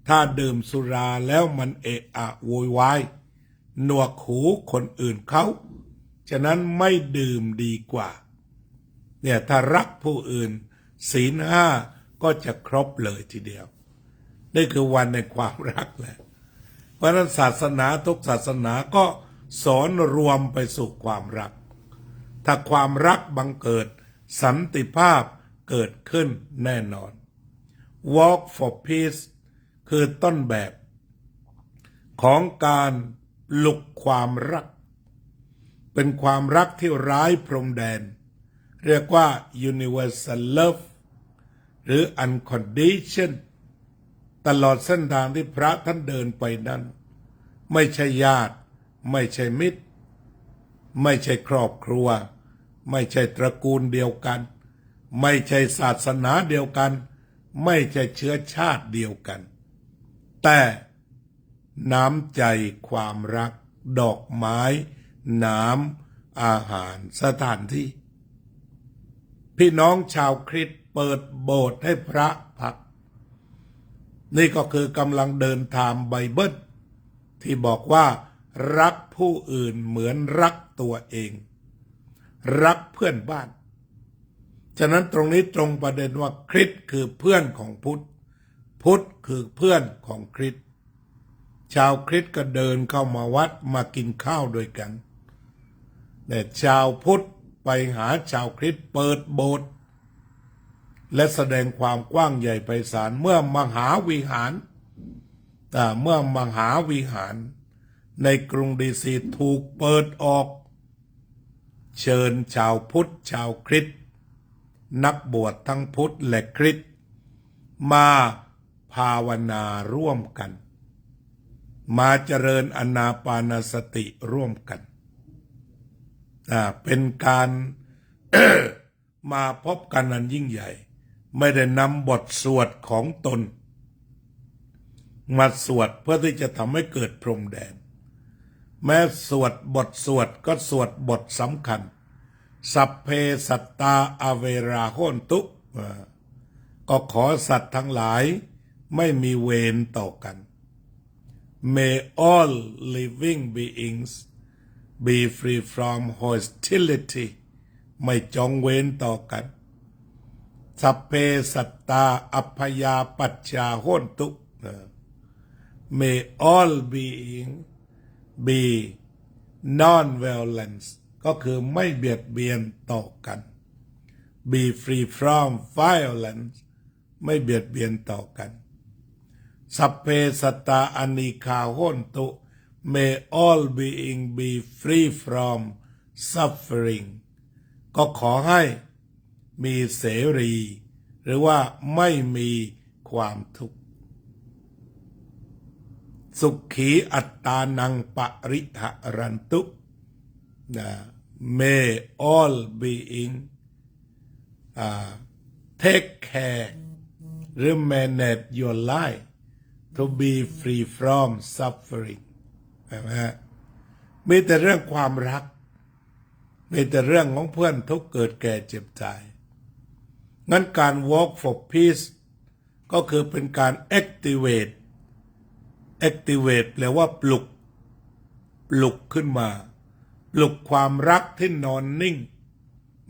ถ้าดื่มสุราแล้วมันเอะอะโวยวายหนวกหูคนอื่นเขาฉะนั้นไม่ดื่มดีกว่าเนี่ยถ้ารักผู้อื่นศีลห้าก็จะครบเลยทีเดียวนี่คือวันในความรักแหละเพราะนั้นศาสนาทุกศาสนาก็สอนรวมไปสู่ความรักถ้าความรักบังเกิดสันติภาพเกิดขึ้นแน่นอน Walk for Peace คือต้นแบบของการปลุกความรักเป็นความรักที่ไร้พรมแดนเรียกว่า Universal Love หรือ Uncondition ตลอดเส้นทางที่พระท่านเดินไปนั้นไม่ใช่ญาติไม่ใช่มิตร ไม่ใช่ครอบครัวไม่ใช่ตระกูลเดียวกันไม่ใช่ศาสนาเดียวกันไม่ใช่เชื้อชาติเดียวกันแต่น้ำใจความรักดอกไม้น้ำอาหารสถานที่พี่น้องชาวคริสต์เปิดโบสถ์ให้พระพักนี่ก็คือกำลังเดินทางไบเบิลที่บอกว่ารักผู้อื่นเหมือนรักตัวเองรักเพื่อนบ้านฉะนั้นตรงนี้ตรงประเด็นว่าคริสต์คือเพื่อนของพุทธพุทธคือเพื่อนของคริสต์ชาวคริสต์ก็เดินเข้ามาวัดมากินข้าวด้วยกันแต่ชาวพุทธไปหาชาวคริสต์เปิดโบสถ์และแสดงความกว้างใหญ่ไพศาลเมื่อมหาวิหารในกรุงดีซีถูกเปิดออกเชิญชาวพุทธชาวคริสต์นักบวชทั้งพุทธและคริสต์มาภาวนาร่วมกันมาเจริญอานาปานสติร่วมกันเป็นการ มาพบกันอันยิ่งใหญ่ไม่ได้นำบทสวดของตนมาสวดเพื่อที่จะทำให้เกิดพรหมแดนแม้สวดบทสวดก็สวดบทสำคัญสัพเพสัตตาอเวราโหนตุก็ขอสัตว์ทั้งหลายไม่มีเวรต่อกัน May all living beings be free from hostility ไม่จองเวรต่อกันสัพเพสัตตาอัพยาปัจจาโหนตุ May all beings be non-violence ก็คือไม่เบียดเบียนต่อกัน Be free from violence ไม่เบียดเบียนต่อกันสัพเพสัตตาอนิคาโหนตุ May all being be free from suffering ก็ขอให้มีเสรีหรือว่าไม่มีความทุกข์สุขีอัตตานังปริหะรันตุ May all being take care หรือ manage your life to be free from suffering ใช่ไหมฮะมีแต่เรื่องความรักมีแต่เรื่องของเพื่อนทุกเกิดแก่เจ็บตายงั้นการ walk for peace ก็คือเป็นการ activate แปลว่าปลุกขึ้นมาปลุกความรักที่นอนนิ่ง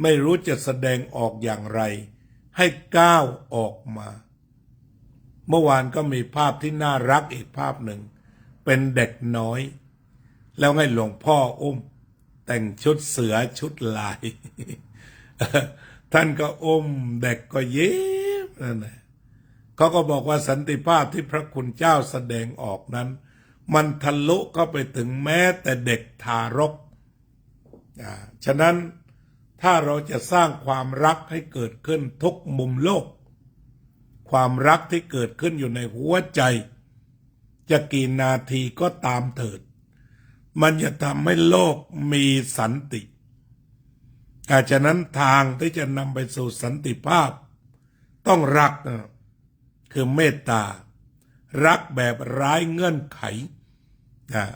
ไม่รู้จะแสดงออกอย่างไรให้ก้าวออกมาเมื่อวานก็มีภาพที่น่ารักอีกภาพหนึ่งเป็นเด็กน้อยแล้วให้หลวงพ่ออุ้มแต่งชุดเสือชุดลาย ท่านก็อุ้มเด็กก็ยิ้มนั่นแหละเขาก็บอกว่าสันติภาพที่พระคุณเจ้าแสดงออกนั้นมันทะลุเข้าไปถึงแม้แต่เด็กทารกฉะนั้นถ้าเราจะสร้างความรักให้เกิดขึ้นทุกมุมโลกความรักที่เกิดขึ้นอยู่ในหัวใจจะกี่นาทีก็ตามเถิดมันจะทำให้โลกมีสันติฉะนั้นทางที่จะนำไปสู่สันติภาพต้องรักคือเมตตารักแบบไร้เงื่อนไข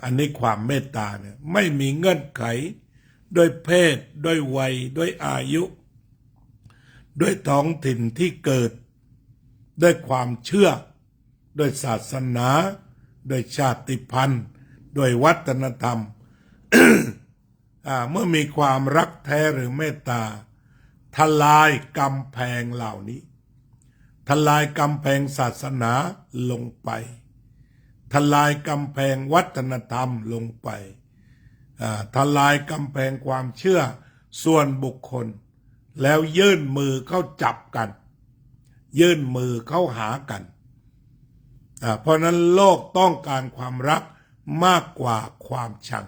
อันนี้ความเมตตาเนี่ยไม่มีเงื่อนไขด้วยเพศด้วยวัยด้วยอายุด้วยท้องถิ่นที่เกิดด้วยความเชื่อด้วยศาสนาด้วยชาติพันธุ์ด้วยวัฒนธรรม เมื่อมีความรักแท้หรือเมตตาทลายกำแพงเหล่านี้ทลายกำแพงศาสนาลงไปทลายกำแพงวัฒนธรรมลงไปทลายกำแพงความเชื่อส่วนบุคคลแล้วยื่นมือเข้าจับกันยื่นมือเข้าหากันเพราะนั้นโลกต้องการความรักมากกว่าความชัง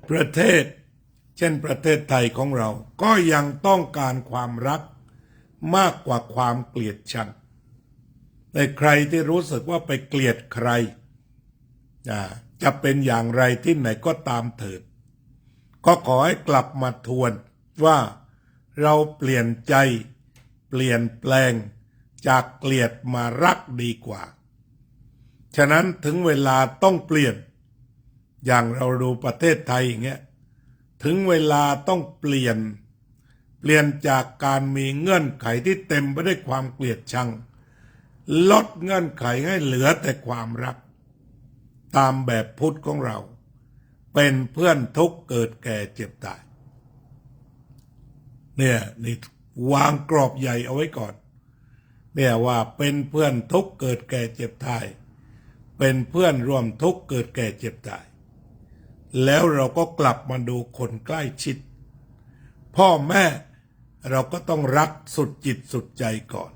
ประเทศเช่นประเทศไทยของเราก็ยังต้องการความรักมากกว่าความเกลียดชังแต่ใครที่รู้สึกว่าไปเกลียดใคร จะเป็นอย่างไรที่ไหนก็ตามเถิดก็ขอให้กลับมาทวนว่าเราเปลี่ยนใจเปลี่ยนแปลงจากเกลียดมารักดีกว่าฉะนั้นถึงเวลาต้องเปลี่ยนอย่างเราดูประเทศไทยอย่างเงี้ยถึงเวลาต้องเปลี่ยนจากการมีเงื่อนไขที่เต็มไปด้วยความเกลียดชังลดเงื่อนไขให้เหลือแต่ความรักตามแบบพุทธของเราเป็นเพื่อนทุกข์เกิดแก่เจ็บตายเนี่ยนี่วางกรอบใหญ่เอาไว้ก่อนเนี่ยว่าเป็นเพื่อนทุกข์เกิดแก่เจ็บตายเป็นเพื่อนร่วมทุกข์เกิดแก่เจ็บตายแล้วเราก็กลับมาดูคนใกล้ชิดพ่อแม่เราก็ต้องรักสุดจิตสุดใจก่อน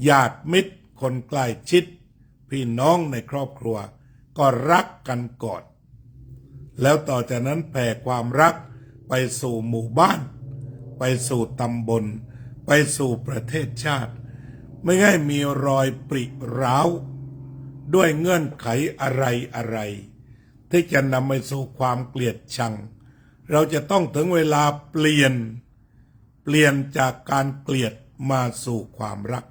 ญาติมิตรคนใกล้ชิดพี่น้องในครอบครัวก็รักกันก่อนแล้วต่อจากนั้นแผ่ความรักไปสู่หมู่บ้านไปสู่ตำบลไปสู่ประเทศชาติไม่ให้มีรอยปริร้าวด้วยเงื่อนไขอะไรที่จะนำไปสู่ความเกลียดชังเราจะต้องถึงเวลาเปลี่ยนจากการเกลียดมาสู่ความรัก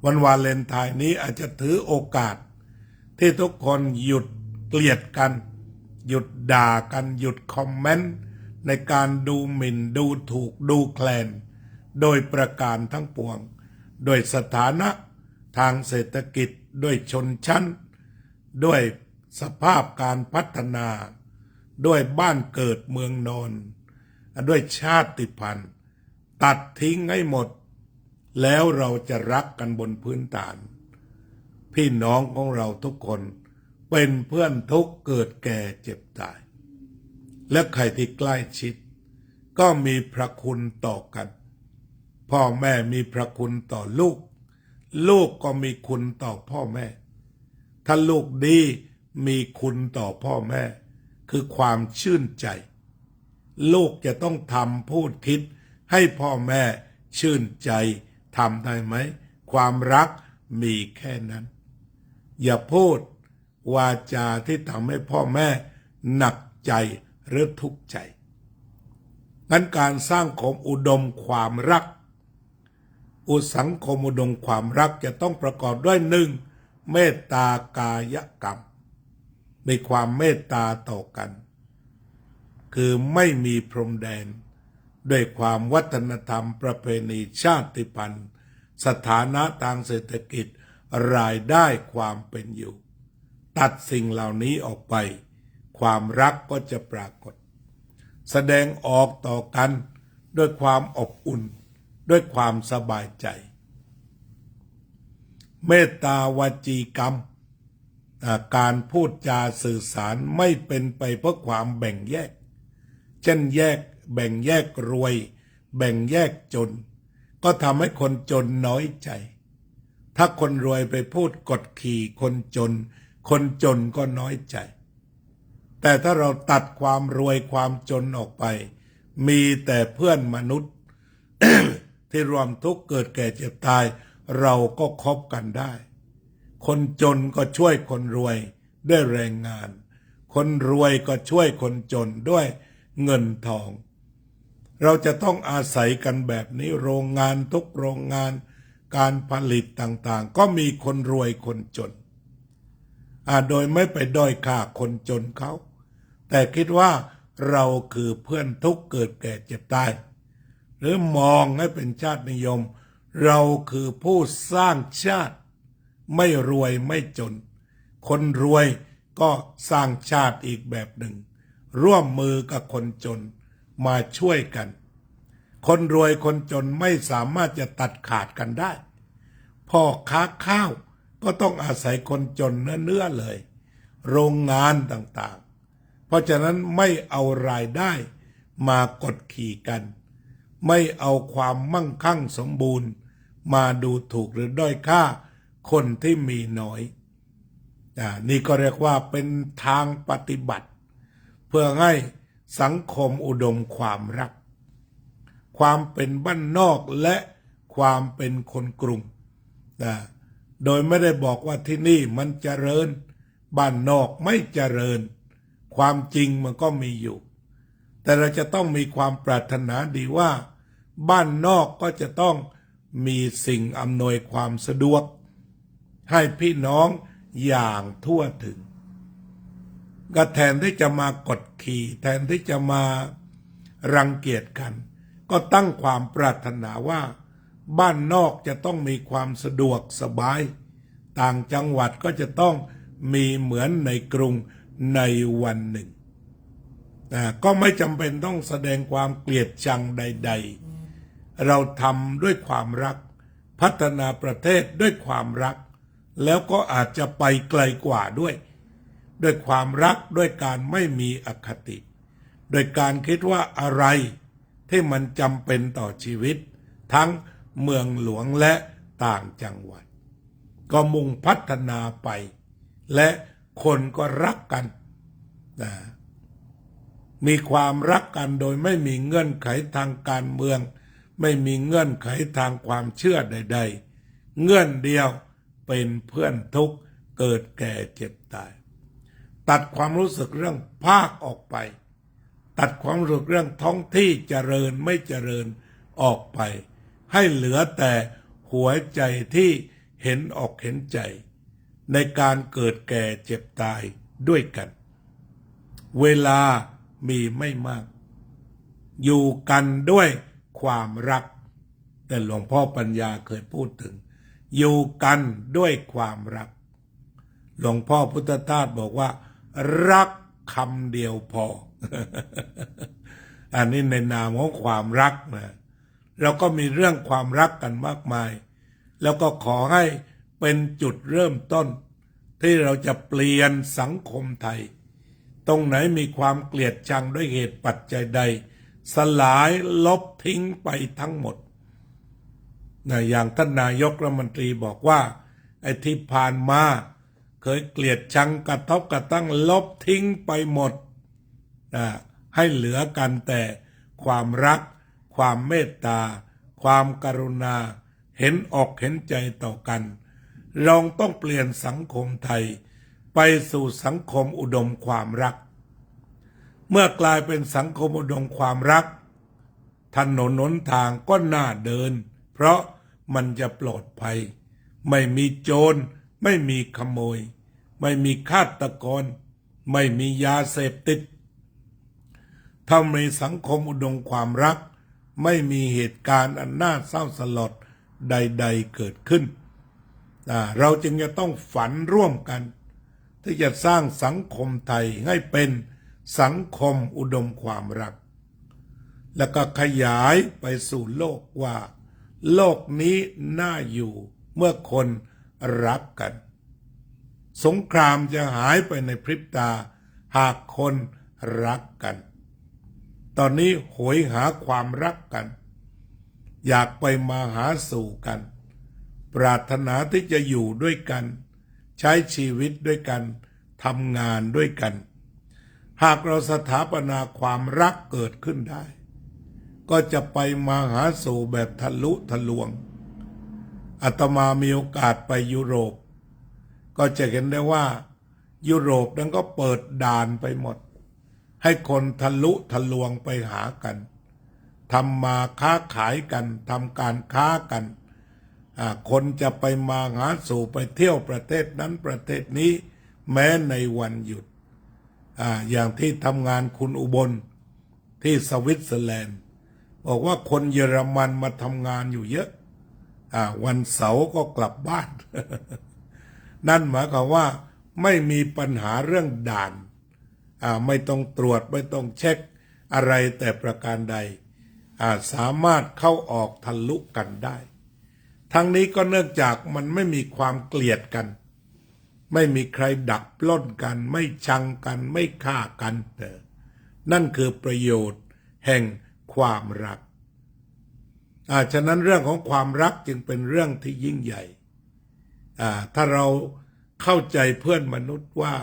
วันวาเลนไทน์นี้อาจจะถือโอกาสที่ทุกคนหยุดเกลียดกันหยุดด่ากันหยุดคอมเมนต์ในการดูหมิ่นดูถูกดูแคลนโดยประการทั้งปวงโดยสถานะทางเศรษฐกิจด้วยชนชั้นด้วยสภาพการพัฒนาด้วยบ้านเกิดเมืองนอนด้วยชาติพันธุ์ตัดทิ้งให้หมดแล้วเราจะรักกันบนพื้นฐานพี่น้องของเราทุกคนเป็นเพื่อนทุกข์เกิดแก่เจ็บตายและใครที่ใกล้ชิดก็มีพระคุณต่อกันพ่อแม่มีพระคุณต่อลูกลูกก็มีคุณต่อพ่อแม่ถ้าลูกดีมีคุณต่อพ่อแม่คือความชื่นใจลูกจะต้องทำพูดคิดให้พ่อแม่ชื่นใจทำได้ไหมความรักมีแค่นั้นอย่าพูดวาจาที่ทำให้พ่อแม่หนักใจหรือทุกข์ใจงั้นการสร้างความอุดมความรักสังคมอุดมความรักจะต้องประกอบด้วยหนึ่งเมตตากายกรรมมีความเมตตาต่อกันคือไม่มีพรมแดนด้วยความวัฒนธรรมประเพณีชาติพันธุ์สถานะทางเศรษฐกิจรายได้ความเป็นอยู่ตัดสิ่งเหล่านี้ออกไปความรักก็จะปรากฏแสดงออกต่อกันด้วยความอบอุ่นด้วยความสบายใจเมตตาวจีกรรมการพูดจาสื่อสารไม่เป็นไปเพราะความแบ่งแยกเช่นแบ่งแยกรวยแบ่งแยกจนก็ทำให้คนจนน้อยใจถ้าคนรวยไปพูดกดขี่คนจนก็น้อยใจแต่ถ้าเราตัดความรวยความจนออกไปมีแต่เพื่อนมนุษย์ ที่รวมทุกข์เกิดแก่เจ็บตายเราก็คบกันได้คนจนก็ช่วยคนรวยด้วยแรงงานคนรวยก็ช่วยคนจนด้วยเงินทองเราจะต้องอาศัยกันแบบนี้โรงงานทุกโรงงานการผลิตต่างๆก็มีคนรวยคนจนโดยไม่ไปด้อยค่าคนจนเขาแต่คิดว่าเราคือเพื่อนทุกข์เกิดแก่เจ็บตายหรือมองให้เป็นชาตินิยมเราคือผู้สร้างชาติไม่รวยไม่จนคนรวยก็สร้างชาติอีกแบบหนึ่งร่วมมือกับคนจนมาช่วยกันคนรวยคนจนไม่สามารถจะตัดขาดกันได้พ่อค้าข้าวก็ต้องอาศัยคนจนเนื้อเลยโรงงานต่างๆเพราะฉะนั้นไม่เอารายได้มากดขี่กันไม่เอาความมั่งคั่งสมบูรณ์มาดูถูกหรือด้อยค่าคนที่มีน้อยนี่ก็เรียกว่าเป็นทางปฏิบัติเพื่อให้สังคมอุดมความรักความเป็นบ้านนอกและความเป็นคนกรุงโดยไม่ได้บอกว่าที่นี่มันเจริญ บ้านนอกไม่เจริญความจริงมันก็มีอยู่แต่เราจะต้องมีความปรารถนาดีว่าบ้านนอกก็จะต้องมีสิ่งอำนวยความสะดวกให้พี่น้องอย่างทั่วถึงก็แทนที่จะมากดขี่แทนที่จะมารังเกียจกันก็ตั้งความปรารถนาว่าบ้านนอกจะต้องมีความสะดวกสบายต่างจังหวัดก็จะต้องมีเหมือนในกรุงในวันหนึ่งก็ไม่จำเป็นต้องแสดงความเกลียดชังใดๆเราทำด้วยความรักพัฒนาประเทศด้วยความรักแล้วก็อาจจะไปไกลกว่าด้วยความรักด้วยการไม่มีอคติโดยการคิดว่าอะไรที่มันจำเป็นต่อชีวิตทั้งเมืองหลวงและต่างจังหวัดก็มุ่งพัฒนาไปและคนก็รักกันมีความรักกันโดยไม่มีเงื่อนไขทางการเมืองไม่มีเงื่อนไขทางความเชื่อใดๆเงื่อนเดียวเป็นเพื่อนทุกข์เกิดแก่เจ็บตายตัดความรู้สึกเรื่องภาคออกไปตัดความรู้สึกเรื่องท้องที่เจริญไม่เจริญออกไปให้เหลือแต่หัวใจที่เห็นอกเห็นใจในการเกิดแก่เจ็บตายด้วยกันเวลามีไม่มากอยู่กันด้วยความรักแต่หลวงพ่อปัญญาเคยพูดถึงอยู่กันด้วยความรักหลวงพ่อพุทธทาสบอกว่ารักคำเดียวพอ อันนี้ในนามของความรักนะเราก็มีเรื่องความรักกันมากมายแล้วก็ขอให้เป็นจุดเริ่มต้นที่เราจะเปลี่ยนสังคมไทยตรงไหนมีความเกลียดชังด้วยเหตุปัจจัยใดสลายลบทิ้งไปทั้งหมดอย่างท่านนายกรัฐมนตรีบอกว่าไอ้ที่ผ่านมาเคยเกลียดชังกระทบกระทั่งลบทิ้งไปหมดให้เหลือกันแต่ความรักความเมตตาความกรุณาเห็นอกเห็นใจต่อกันเราต้องเปลี่ยนสังคมไทยไปสู่สังคมอุดมความรักเมื่อกลายเป็นสังคมอุดมความรักถนนหนทางก็น่าเดินเพราะมันจะปลอดภัยไม่มีโจรไม่มีขโมยไม่มีฆาตกรไม่มียาเสพติดถ้ามีสังคมอุดมความรักไม่มีเหตุการณ์อันน่าเศร้าสลดใดๆเกิดขึ้นเราจึงจะต้องฝันร่วมกันที่จะสร้างสังคมไทยให้เป็นสังคมอุดมความรักแล้วก็ขยายไปสู่โลกว่าโลกนี้น่าอยู่เมื่อคนรักกันสงครามจะหายไปในพริบตาหากคนรักกันตอนนี้โหยหาความรักกันอยากไปมาหาสู่กันปรารถนาที่จะอยู่ด้วยกันใช้ชีวิตด้วยกันทำงานด้วยกันหากเราสถาปนาความรักเกิดขึ้นได้ก็จะไปมาหาสู่แบบทะลุทะลวงอาตมามีโอกาสไปยุโรปก็จะเห็นได้ว่ายุโรปนั้นก็เปิดด่านไปหมดให้คนทะลุทะลวงไปหากันทำมาค้าขายกันทำการค้ากันคนจะไปมาหาสู่ไปเที่ยวประเทศนั้นประเทศนี้แม้ในวันหยุดอย่างที่ทำงานคุณอุบลที่สวิตเซอร์แลนด์บอกว่าคนเยอรมันมาทำงานอยู่เยอะวันเสาร์ก็กลับบ้าน นั่นหมายความว่าไม่มีปัญหาเรื่องด่านไม่ต้องตรวจไม่ต้องเช็คอะไรแต่ประการใดสามารถเข้าออกทะลุกันได้ทั้งนี้ก็เนื่องจากมันไม่มีความเกลียดกันไม่มีใครดักปล้นกันไม่ชังกันไม่ฆ่ากันนั่นคือประโยชน์แห่งความรักฉะนั้นเรื่องของความรักจึงเป็นเรื่องที่ยิ่งใหญ่ถ้าเราเข้าใจเพื่อนมนุษย์ว่า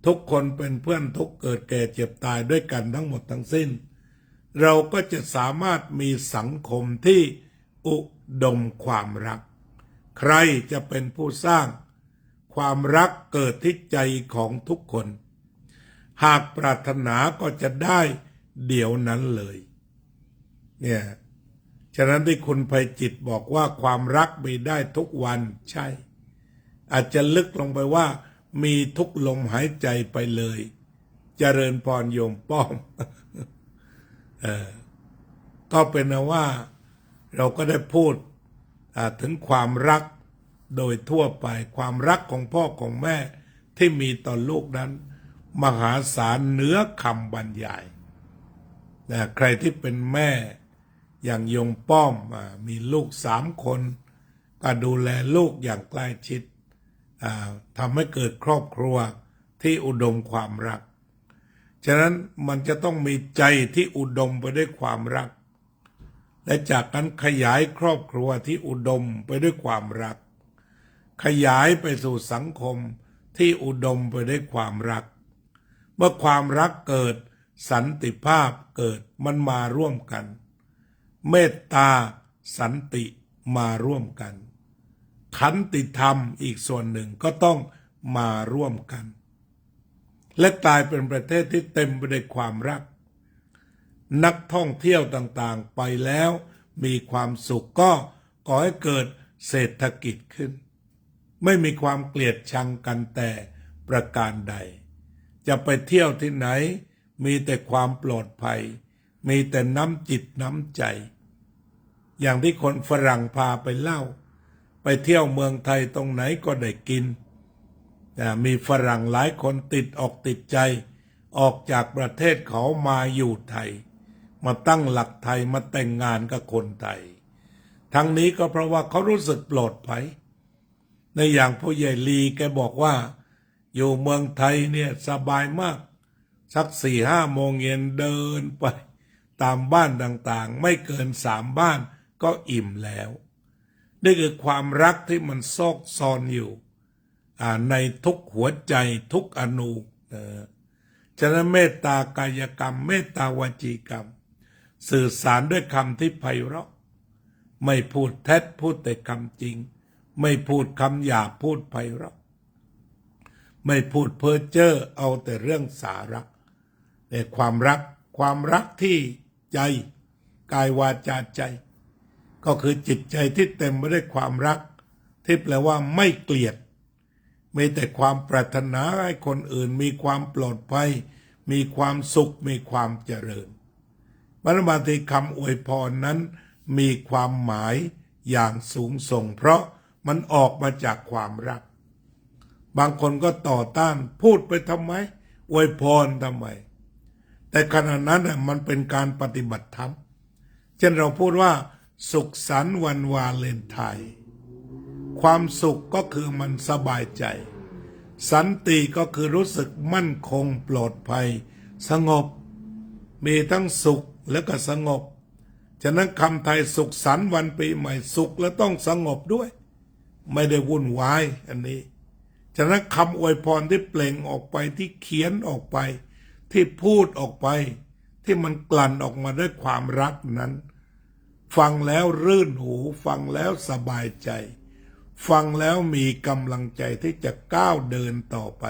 ทุกคนเป็นเพื่อนทุกเกิดแก่เจ็บตายด้วยกันทั้งหมดทั้งสิ้นเราก็จะสามารถมีสังคมที่อุดมความรักใครจะเป็นผู้สร้างค ความรักเกิดที่ใจของทุกคน หากปรารถนาก็จะได้เดี๋ยวนั้นเลยเนี่ยฉะนั้นที่คุณไพจิตรบอกว่าความรักมีได้ทุกวันใช่อาจจะลึกลงไปว่ามีทุกลมหายใจไปเลยเจริญพรโยมป้อม ก็เป็นนะว่าเราก็ได้พูดถึงความรักโดยทั่วไปความรักของพ่อของแม่ที่มีต่อลูกนั้นมหาศาลเหนือคำบรรยายใครที่เป็นแม่อย่างโยมป้อมมีลูก3 คนก็ดูแลลูกอย่างใกล้ชิดทำให้เกิดครอบครัวที่อุดมความรักฉะนั้นมันจะต้องมีใจที่อุดมไปด้วยความรักและจากนั้นขยายครอบครัวที่อุดมไปด้วยความรักขยายไปสู่สังคมที่อุดมไปด้วยความรักเมื่อความรักเกิดสันติภาพเกิดมันมาร่วมกันเมตตาสันติมาร่วมกันขันติธรรมอีกส่วนหนึ่งก็ต้องมาร่วมกันและกลายเป็นประเทศที่เต็มไปด้วยความรักนักท่องเที่ยวต่างๆไปแล้วมีความสุขก็ก่อให้เกิดเศรษฐกิจขึ้นไม่มีความเกลียดชังกันแต่ประการใดจะไปเที่ยวที่ไหนมีแต่ความปลอดภัยมีแต่น้ำจิตน้ำใจอย่างที่คนฝรั่งพาไปเล่าไปเที่ยวเมืองไทยตรงไหนก็ได้กินมีฝรั่งหลายคนติดอกติดใจออกจากประเทศเขามาอยู่ไทยมาตั้งหลักไทยมาแต่งงานกับคนไทยทั้งนี้ก็เพราะว่าเขารู้สึกปลอดภัยในอย่างผู้ใหญ่ลีแกบอกว่าอยู่เมืองไทยเนี่ยสบายมากสัก4-5 โมงเย็นเดินไปตามบ้านต่างๆไม่เกิน3 บ้านก็อิ่มแล้วนี่คือความรักที่มันซอกซอนอยู่ในทุกหัวใจทุกอนูฉะนั้นเมตตากายกรรมเมตตาวจีกรรมสื่อสารด้วยคำที่ไพเราะไม่พูดเท็จพูดแต่คำจริงไม่พูดคำหยาบพูดไพเราะไม่พูดเพ้อเจ้อเอาแต่เรื่องสาระแต่ความรักที่ใจกายวาจาใจก็คือจิตใจที่เต็มไปด้วยความรักที่แปลว่าไม่เกลียดมีแต่ความปรารถนาให้คนอื่นมีความปลอดภัยมีความสุขมีความเจริญบางทีคำอวยพรนั้นมีความหมายอย่างสูงส่งเพราะมันออกมาจากความรักบางคนก็ต่อต้านพูดไปทำไมอวยพรทำไมแต่ขณะนั้นมันเป็นการปฏิบัติธรรมเช่นเราพูดว่าสุขสันต์วันวาเลนไทน์ความสุขก็คือมันสบายใจสันติก็คือรู้สึกมั่นคงปลอดภัยสงบมีทั้งสุขและก็สงบฉะนั้นคำไทยสุขสันต์วันปีใหม่สุขและต้องสงบด้วยไม่ได้วุ่นวายอันนี้ฉะนั้นคำอวยพรที่เปล่งออกไปที่เขียนออกไปที่พูดออกไปที่มันกลั่นออกมาด้วยความรักนั้นฟังแล้วรื่นหูฟังแล้วสบายใจฟังแล้วมีกำลังใจที่จะก้าวเดินต่อไป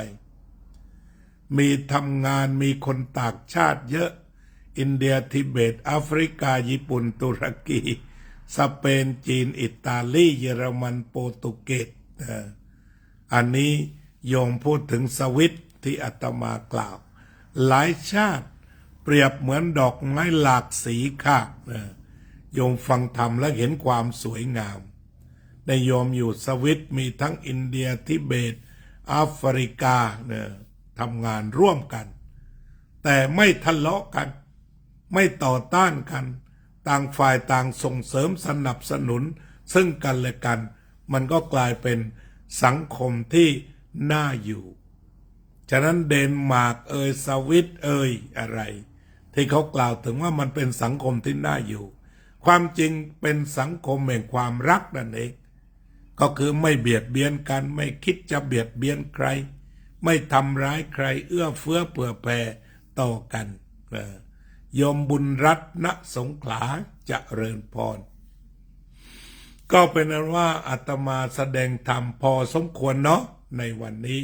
มีทำงานมีคนต่างชาติเยอะอินเดียทิเบตแอฟริกาญี่ปุ่นตุรกีสเปนจีนอิตาลีเยอรมันโปรตุเกสอันนี้โยมพูดถึงสวิตที่อาตมากล่าวหลายชาติเปรียบเหมือนดอกไม้หลากสีค่ะโยมฟังธรรมและเห็นความสวยงามในโยมอยู่สวิตมีทั้งอินเดียทิเบตแอฟริกาทำงานร่วมกันแต่ไม่ทะเลาะกันไม่ต่อต้านกันต่างฝ่ายต่างส่งเสริมสนับสนุนซึ่งกันและกันมันก็กลายเป็นสังคมที่น่าอยู่ฉะนั้นเดนมาร์กสวิตอะไรที่เขากล่าวถึงว่ามันเป็นสังคมที่น่าอยู่ความจริงเป็นสังคมแห่งความรักนั่นเองก็คือไม่เบียดเบียนกันไม่คิดจะเบียดเบียนใครไม่ทำร้ายใครเอื้อเฟื้อเผื่อแผ่ต่อกันโยมบุญรัตน์ ณ สงขลาเจริญพรก็เป็นนั้นว่าอาตมาแสดงธรรมพอสมควรเนาะ ในวันนี้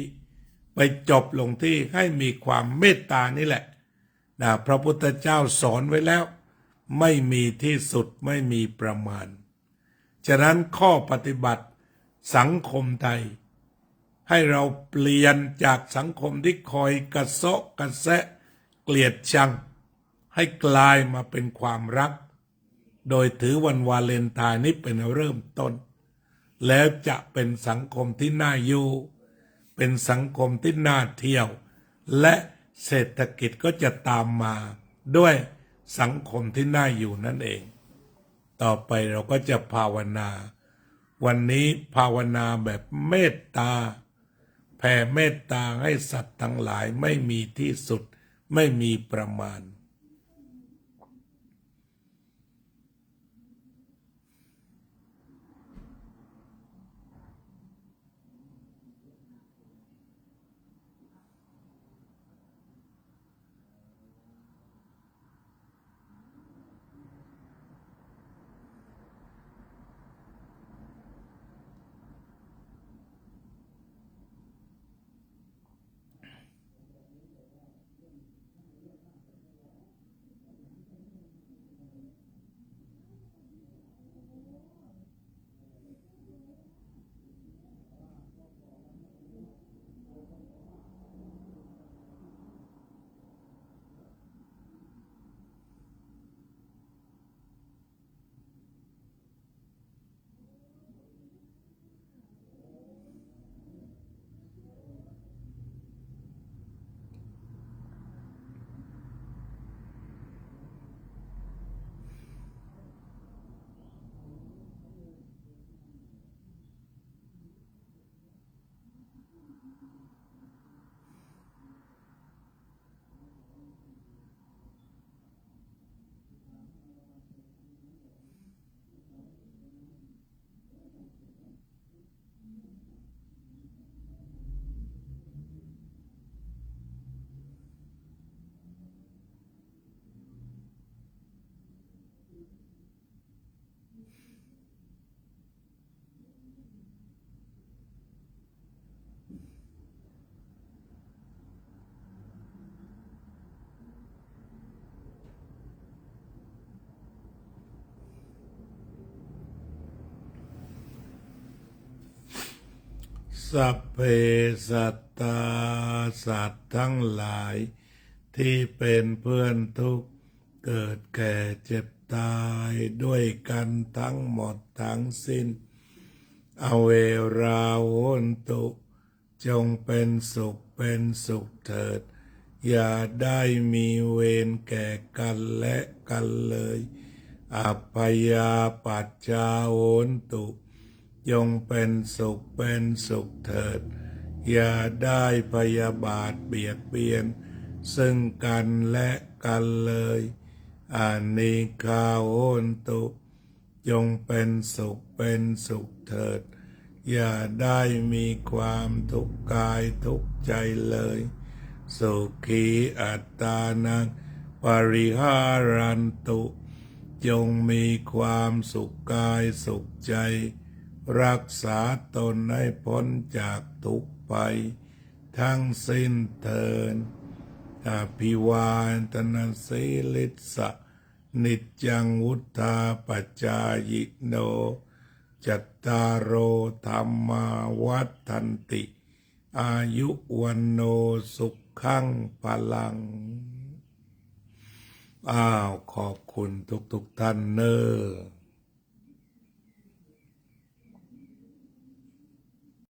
ไปจบลงที่ให้มีความเมตตานี่แหละพระพุทธเจ้าสอนไว้แล้วไม่มีที่สุดไม่มีประมาณฉะนั้นข้อปฏิบัติสังคมไทยให้เราเปลี่ยนจากสังคมที่คอยกระเซาะกระแสะเกลียดชังให้กลายมาเป็นความรักโดยถือวันวาเลนไทน์นี้เป็นเริ่มต้นแล้วจะเป็นสังคมที่น่าอยู่เป็นสังคมที่น่าเที่ยวและเศรษฐกิจก็จะตามมาด้วยสังคมที่น่าอยู่นั่นเองต่อไปเราก็จะภาวนาวันนี้ภาวนาแบบเมตตาแผ่เมตตาให้สัตว์ทั้งหลายไม่มีที่สุดไม่มีประมาณสัพเพสัตตาสัตว์ทั้งหลายที่เป็นเพื่อนทุกข์เกิดแก่เจ็บตายด้วยกันทั้งหมดทั้งสิ้นอเวราโหนตุจงเป็นสุขเถิดอย่าได้มีเวรแก่กันและกันเลยอัพพยาปัจจาโหนตุจงเป็นสุขเถิดอย่าได้พยาบาทเบียดเบียนซึ่งกันและกันเลยอานิฆาโหนตุจงเป็นสุขเถิดอย่าได้มีความทุกข์กายทุกข์ใจเลยสุขีอัตตานังปริหารันตุจงมีความสุขกายสุขใจรักษาตนให้พ้นจากทุกข์ไปทั้งสิ้นเถิดอภิวาทนาสีลิสะนิจจังวุธาปัจจายโนจัตตารโอธรรมาวัฏันติอายุวันโนสุขังพลังขอบคุณทุกท่านเนอ